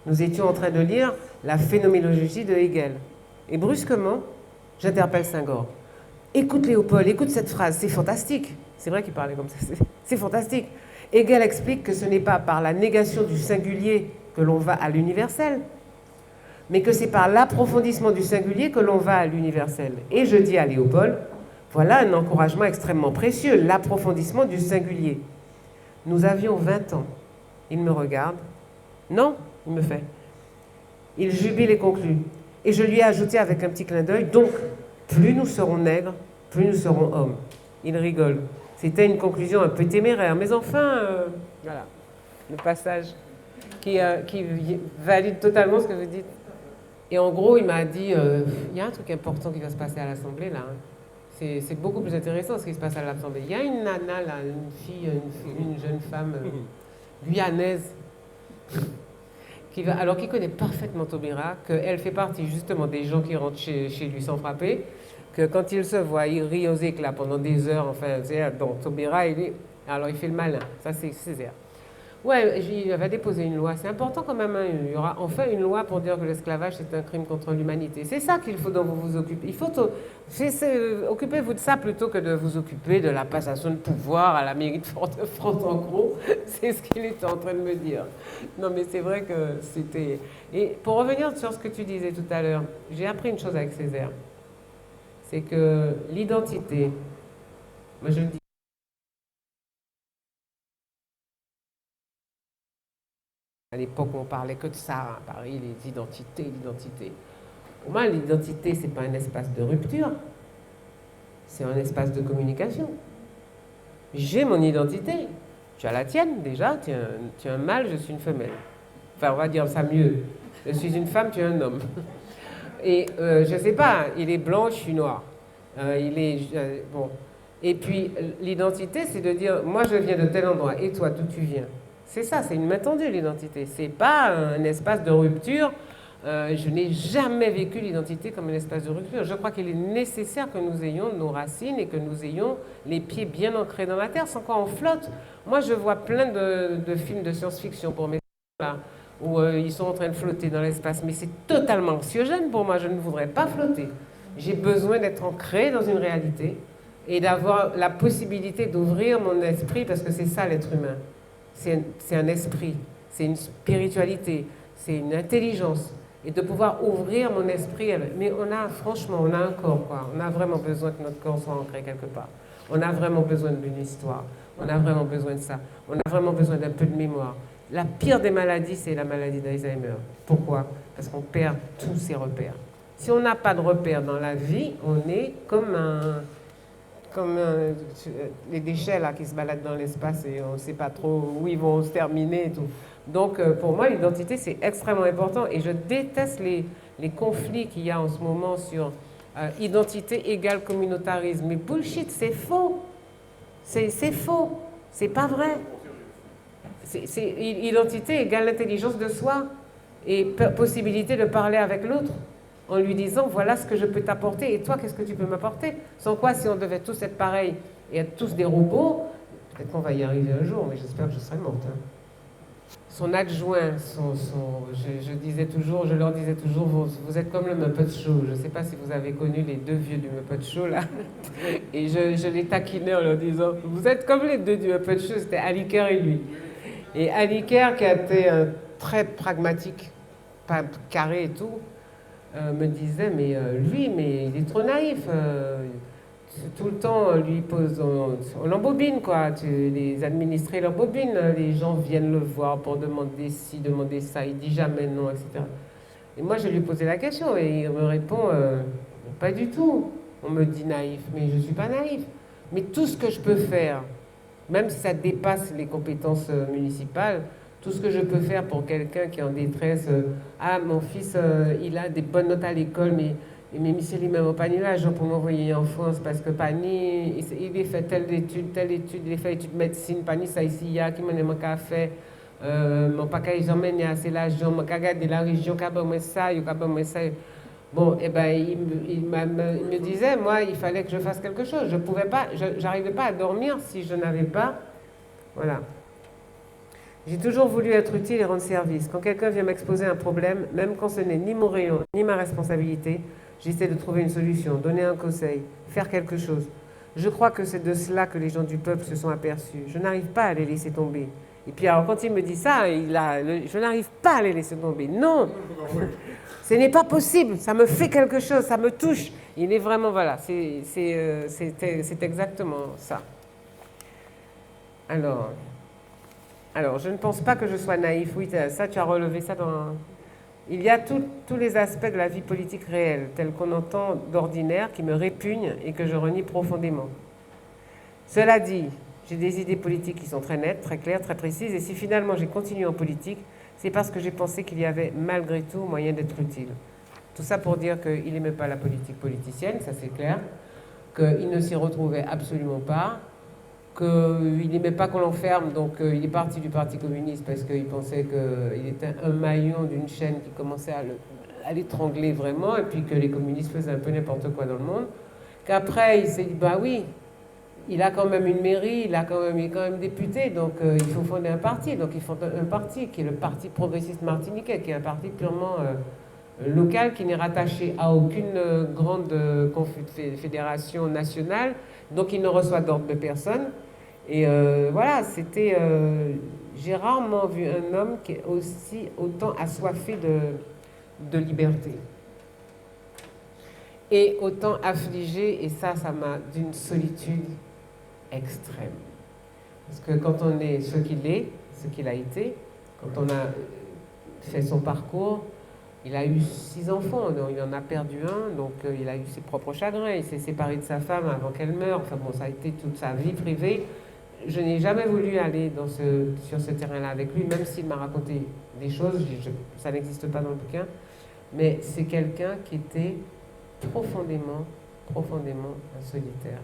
Nous étions en train de lire la phénoménologie de Hegel. Et brusquement, j'interpelle Senghor. Écoute Léopold, écoute cette phrase, c'est fantastique. C'est vrai qu'il parlait comme ça, c'est fantastique. Hegel explique que ce n'est pas par la négation du singulier que l'on va à l'universel, mais que c'est par l'approfondissement du singulier que l'on va à l'universel. Et je dis à Léopold, voilà un encouragement extrêmement précieux, l'approfondissement du singulier. Nous avions 20 ans. Il me regarde. Non, il me fait. Il jubile et conclut. Et je lui ai ajouté avec un petit clin d'œil, donc, plus nous serons nègres, plus nous serons hommes. Il rigole. C'était une conclusion un peu téméraire, mais enfin, voilà, le passage qui valide totalement ce que vous dites. Et en gros, il m'a dit, il y a un truc important qui va se passer à l'Assemblée, là. C'est beaucoup plus intéressant ce qui se passe à l'Assemblée. Il y a une nana, là, une fille, une jeune femme guyanaise, alors qu'il connaît parfaitement Taubira, qu'elle fait partie justement des gens qui rentrent chez lui sans frapper, que quand il se voit, il rit aux éclats pendant des heures, enfin, donc Taubira, alors il fait le malin, ça c'est Césaire. Ouais, il va déposer une loi, c'est important quand même, hein. Il y aura enfin une loi pour dire que l'esclavage c'est un crime contre l'humanité. C'est ça qu'il faut dont vous vous occupez. Il faut occupez-vous de ça plutôt que de vous occuper de la passation de pouvoir à la mairie de Fort-de-France en gros. C'est ce qu'il était en train de me dire. Non mais c'est vrai que c'était... Et pour revenir sur ce que tu disais tout à l'heure, j'ai appris une chose avec Césaire. C'est que l'identité, moi je le dis, à l'époque, on parlait que de ça, à Paris, les identités, l'identité. Pour moi, l'identité, ce n'est pas un espace de rupture, c'est un espace de communication. J'ai mon identité, tu as la tienne déjà, tu es un mâle, je suis une femelle. Enfin, on va dire ça mieux. Je suis une femme, tu es un homme. Et je ne sais pas, il est blanc, je suis noir. Bon. Et puis, l'identité, c'est de dire, moi, je viens de tel endroit, et toi, d'où tu viens? C'est ça, c'est une main tendue, l'identité. C'est pas un espace de rupture. Je n'ai jamais vécu l'identité comme un espace de rupture. Je crois qu'il est nécessaire que nous ayons nos racines et que nous ayons les pieds bien ancrés dans la terre, sans quoi on flotte. Moi, je vois plein de films de science-fiction pour mes là, où ils sont en train de flotter dans l'espace. Mais c'est totalement anxiogène pour moi. Je ne voudrais pas flotter. J'ai besoin d'être ancré dans une réalité et d'avoir la possibilité d'ouvrir mon esprit, parce que c'est ça l'être humain. C'est un esprit, c'est une spiritualité, c'est une intelligence. Et de pouvoir ouvrir mon esprit. Mais franchement, on a un corps, quoi. On a vraiment besoin que notre corps soit ancré quelque part. On a vraiment besoin d'une histoire. On a vraiment besoin de ça. On a vraiment besoin d'un peu de mémoire. La pire des maladies, c'est la maladie d'Alzheimer. Pourquoi? Parce qu'on perd tous ses repères. Si on n'a pas de repères dans la vie, on est comme les déchets là, qui se baladent dans l'espace et on ne sait pas trop où ils vont se terminer et tout. Donc pour moi, l'identité, c'est extrêmement important et je déteste les conflits qu'il y a en ce moment sur identité égale communautarisme. Mais bullshit, c'est faux. C'est faux. C'est pas vrai. Identité égale l'intelligence de soi et possibilité de parler avec l'autre, en lui disant voilà ce que je peux t'apporter et toi qu'est-ce que tu peux m'apporter. Sans quoi, si on devait tous être pareils et être tous des robots, peut-être qu'on va y arriver un jour, mais j'espère que je serai morte. Hein. Son adjoint, je leur disais toujours, vous êtes comme le Muppet Show. Je ne sais pas si vous avez connu les deux vieux du Muppet Show là. Et je les taquinais en leur disant, vous êtes comme les deux du Muppet Show, c'était Aliker et lui. Et Aliker, qui a été très pragmatique, pas carré et tout, me disait, mais il est trop naïf. Tout le temps, lui pose, on l'embobine, quoi. Les administrés l'embobinent, les gens viennent le voir pour demander ci, demander ça, il dit jamais non, etc. Et moi, je lui posais la question et il me répond, pas du tout. On me dit naïf, mais je ne suis pas naïf. Mais tout ce que je peux faire, même si ça dépasse les compétences municipales, tout ce que je peux faire pour quelqu'un qui est en détresse, mon fils, il a des bonnes notes à l'école, mais monsieur, il m'a pas ni l'argent pour m'envoyer en France parce que Pani, il a fait telle étude, il a fait étude de médecine, Pani, ça ici, il y a qui m'a qu'à faire, mon pas qu'à jamais il y a assez l'argent, mon qu'à garder la région, qu'à moi ça, ça. Bon, et ben, il me disait, moi, il fallait que je fasse quelque chose. Je pouvais pas, j'arrivais pas à dormir si je n'avais pas, voilà. J'ai toujours voulu être utile et rendre service. Quand quelqu'un vient m'exposer un problème, même quand ce n'est ni mon rayon, ni ma responsabilité, j'essaie de trouver une solution, donner un conseil, faire quelque chose. Je crois que c'est de cela que les gens du peuple se sont aperçus. Je n'arrive pas à les laisser tomber. Et puis alors quand il me dit ça, je n'arrive pas à les laisser tomber. Non, ce n'est pas possible, ça me fait quelque chose, ça me touche. Il est vraiment, voilà, c'est exactement ça. Alors, Alors, je ne pense pas que je sois naïf. Oui, ça, tu as relevé ça dans... Il y a tous les aspects de la vie politique réelle, tels qu'on entend d'ordinaire, qui me répugnent et que je renie profondément. Cela dit, j'ai des idées politiques qui sont très nettes, très claires, très précises, et si finalement j'ai continué en politique, c'est parce que j'ai pensé qu'il y avait malgré tout moyen d'être utile. Tout ça pour dire qu'il n'aimait pas la politique politicienne, ça c'est clair, qu'il ne s'y retrouvait absolument pas, qu'il n'aimait pas qu'on l'enferme, donc il est parti du Parti communiste parce qu'il pensait qu'il était un maillon d'une chaîne qui commençait à l'étrangler vraiment, et puis que les communistes faisaient un peu n'importe quoi dans le monde. Qu'après, il s'est dit, bah oui, il a quand même une mairie, il est quand même député, donc il faut fonder un parti. Donc il fonde un parti qui est le Parti progressiste martiniquais, qui est un parti purement local, qui n'est rattaché à aucune grande fédération nationale, donc il ne reçoit d'ordre de personne. Et voilà, j'ai rarement vu un homme qui est autant assoiffé de liberté. Et autant affligé, et ça m'a d'une solitude extrême. Parce que quand on est ce qu'il a été, quand on a fait son parcours, il a eu 6 enfants, donc il en a perdu un, donc il a eu ses propres chagrins, il s'est séparé de sa femme avant qu'elle meure, enfin bon, ça a été toute sa vie privée. Je n'ai jamais voulu aller sur ce terrain-là avec lui, même s'il m'a raconté des choses, ça n'existe pas dans le bouquin, mais c'est quelqu'un qui était profondément un solitaire.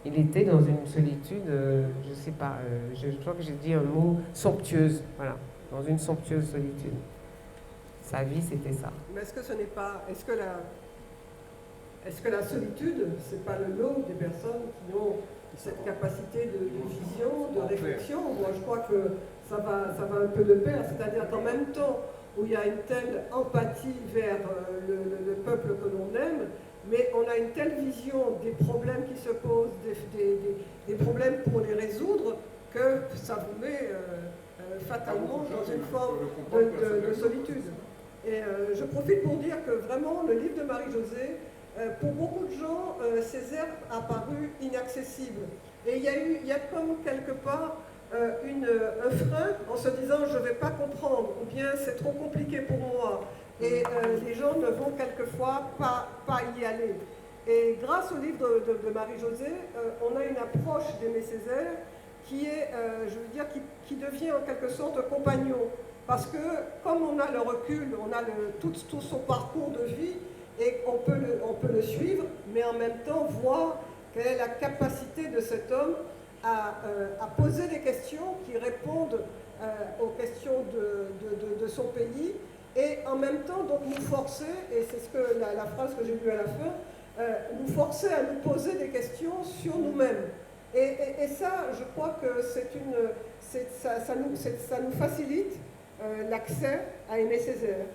Il était dans une solitude, je ne sais pas, je crois que j'ai dit un mot, somptueuse, voilà, dans une somptueuse solitude. Sa vie, c'était ça. Mais est-ce que ce n'est pas... Est-ce que la solitude, c'est pas le lot des personnes qui ont cette capacité de vision, de réflexion? Moi, je crois que ça va un peu de pair. C'est-à-dire qu'en même temps où il y a une telle empathie vers le peuple que l'on aime, mais on a une telle vision des problèmes qui se posent, des problèmes pour les résoudre, que ça vous met fatalement dans une forme de solitude. Et je profite pour dire que vraiment, le livre de Marie-Josée, pour beaucoup de gens, Césaire a paru inaccessible. Et il y a comme quelque part un frein en se disant « je ne vais pas comprendre » ou bien « c'est trop compliqué pour moi ». Et les gens ne vont quelquefois pas y aller. Et grâce au livre de Marie-Josée, on a une approche d'Aimé Césaire qui est, je veux dire, qui devient en quelque sorte compagnon. Parce que comme on a le recul, on a tout son parcours de vie, et on peut le suivre, mais en même temps voir quelle est la capacité de cet homme à poser des questions qui répondent aux questions de son pays, et en même temps donc nous forcer, et c'est ce que la phrase que j'ai lue à la fin, nous forcer à nous poser des questions sur nous-mêmes. Et ça, je crois que ça nous facilite l'accès à Aimé Césaire.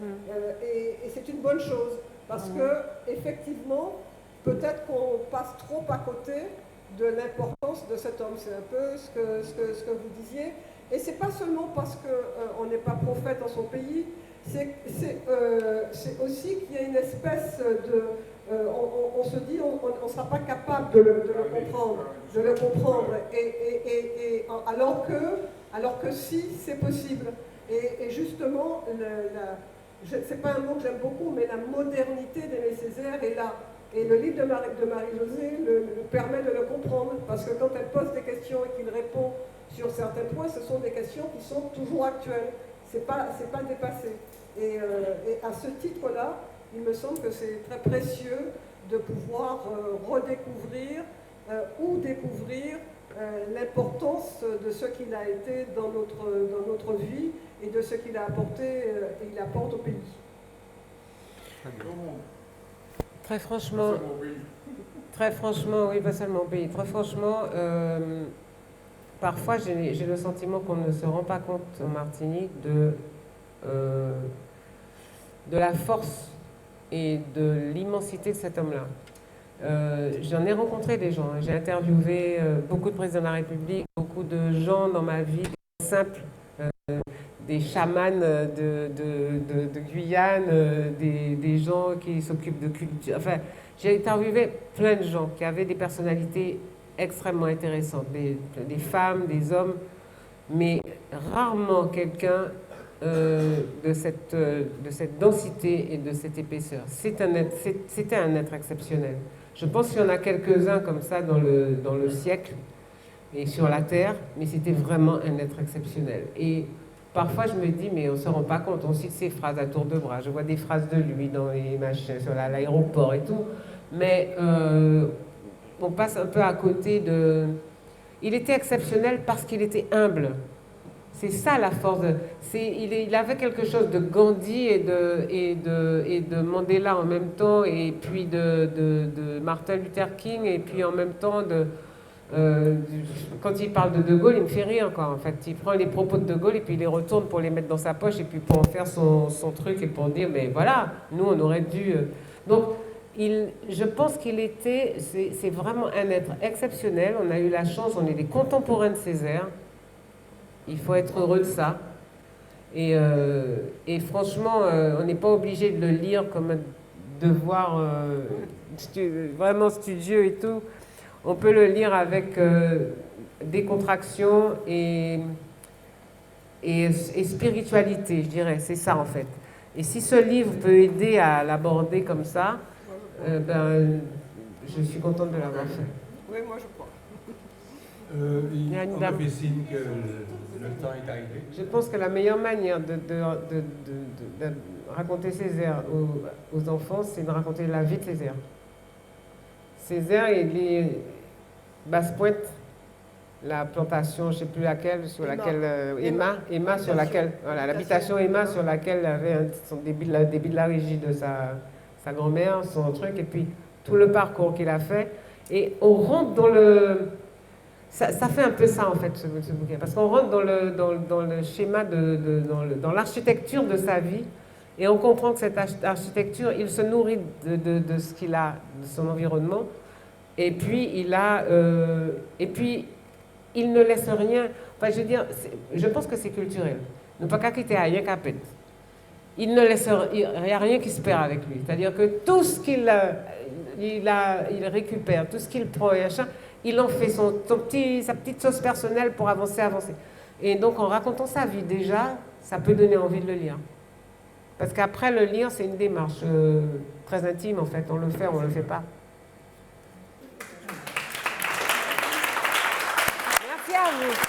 Et c'est une bonne chose, parce que effectivement, peut-être qu'on passe trop à côté de l'importance de cet homme. C'est un peu ce que vous disiez. Et c'est pas seulement parce qu'on n'est pas prophète dans son pays, c'est aussi qu'il y a une espèce de... on se dit, on ne sera pas capable de le comprendre. Alors que si, c'est possible. Et justement, c'est pas un mot que j'aime beaucoup, mais la modernité d'Aimé Césaire est là. Et le livre de Marie-Josée le permet de le comprendre, parce que quand elle pose des questions et qu'il répond sur certains points, ce sont des questions qui sont toujours actuelles. C'est pas dépassé. Et à ce titre-là, il me semble que c'est très précieux de pouvoir redécouvrir ou découvrir l'importance de ce qu'il a été dans notre vie et de ce qu'il a apporté et il apporte au pays. Très franchement, oui, pas seulement au pays. Très franchement, parfois j'ai le sentiment qu'on ne se rend pas compte en Martinique de la force et de l'immensité de cet homme-là. J'en ai rencontré des gens, j'ai interviewé beaucoup de présidents de la République, beaucoup de gens dans ma vie simples, des chamans de Guyane, des gens qui s'occupent de culture. Enfin, j'ai interviewé plein de gens qui avaient des personnalités extrêmement intéressantes, des femmes, des hommes. mais rarement quelqu'un de cette densité et de cette épaisseur. C'était un être exceptionnel. Je pense qu'il y en a quelques-uns comme ça dans le siècle et sur la Terre, mais c'était vraiment un être exceptionnel. Et parfois, je me dis, mais on ne se rend pas compte, on cite ses phrases à tour de bras. Je vois des phrases de lui dans les machins, sur l'aéroport et tout, mais on passe un peu à côté de... Il était exceptionnel parce qu'il était humble. C'est ça la force. Il avait quelque chose de Gandhi et de Mandela en même temps, et puis de Martin Luther King, et puis en même temps quand il parle de Gaulle, il me fait rire, quoi. En fait, il prend les propos de De Gaulle et puis il les retourne pour les mettre dans sa poche et puis pour en faire son truc et pour dire, mais voilà, nous on aurait dû... Donc, je pense c'est vraiment un être exceptionnel. On a eu la chance, on est des contemporains de Césaire. Il faut être heureux de ça. Et franchement, on n'est pas obligé de le lire comme un devoir vraiment studieux et tout. On peut le lire avec décontraction et spiritualité, je dirais. C'est ça, en fait. Et si ce livre peut aider à l'aborder comme ça, je suis contente de l'avoir fait. Oui, moi je crois. On a fait signe que le temps est arrivé. Je pense que la meilleure manière de raconter Césaire aux enfants, c'est de raconter la vie de Césaire. Césaire, il est Basse-Pointe, la plantation, je ne sais plus laquelle, sur laquelle Emma sur laquelle, voilà, l'habitation Emma sur laquelle il avait son début de la régie de sa grand-mère, son truc, et puis tout le parcours qu'il a fait. Et on rentre dans le... Ça fait un peu ça, en fait, ce bouquin, parce qu'on rentre dans le schéma, dans l'architecture de sa vie, et on comprend que cette architecture, il se nourrit de ce qu'il a, de son environnement, et puis il ne laisse rien. Enfin, je veux dire, je pense que c'est culturel. Ne pas qu'à quitter rien qu'à peine. Il n'y a rien qui se perd avec lui. C'est-à-dire que tout ce qu'il il récupère, tout ce qu'il prend, il en fait sa petite sauce personnelle pour avancer. Et donc, en racontant sa vie déjà, ça peut donner envie de le lire. Parce qu'après, le lire, c'est une démarche très intime, en fait. On le fait, on ne le fait pas. Merci à vous.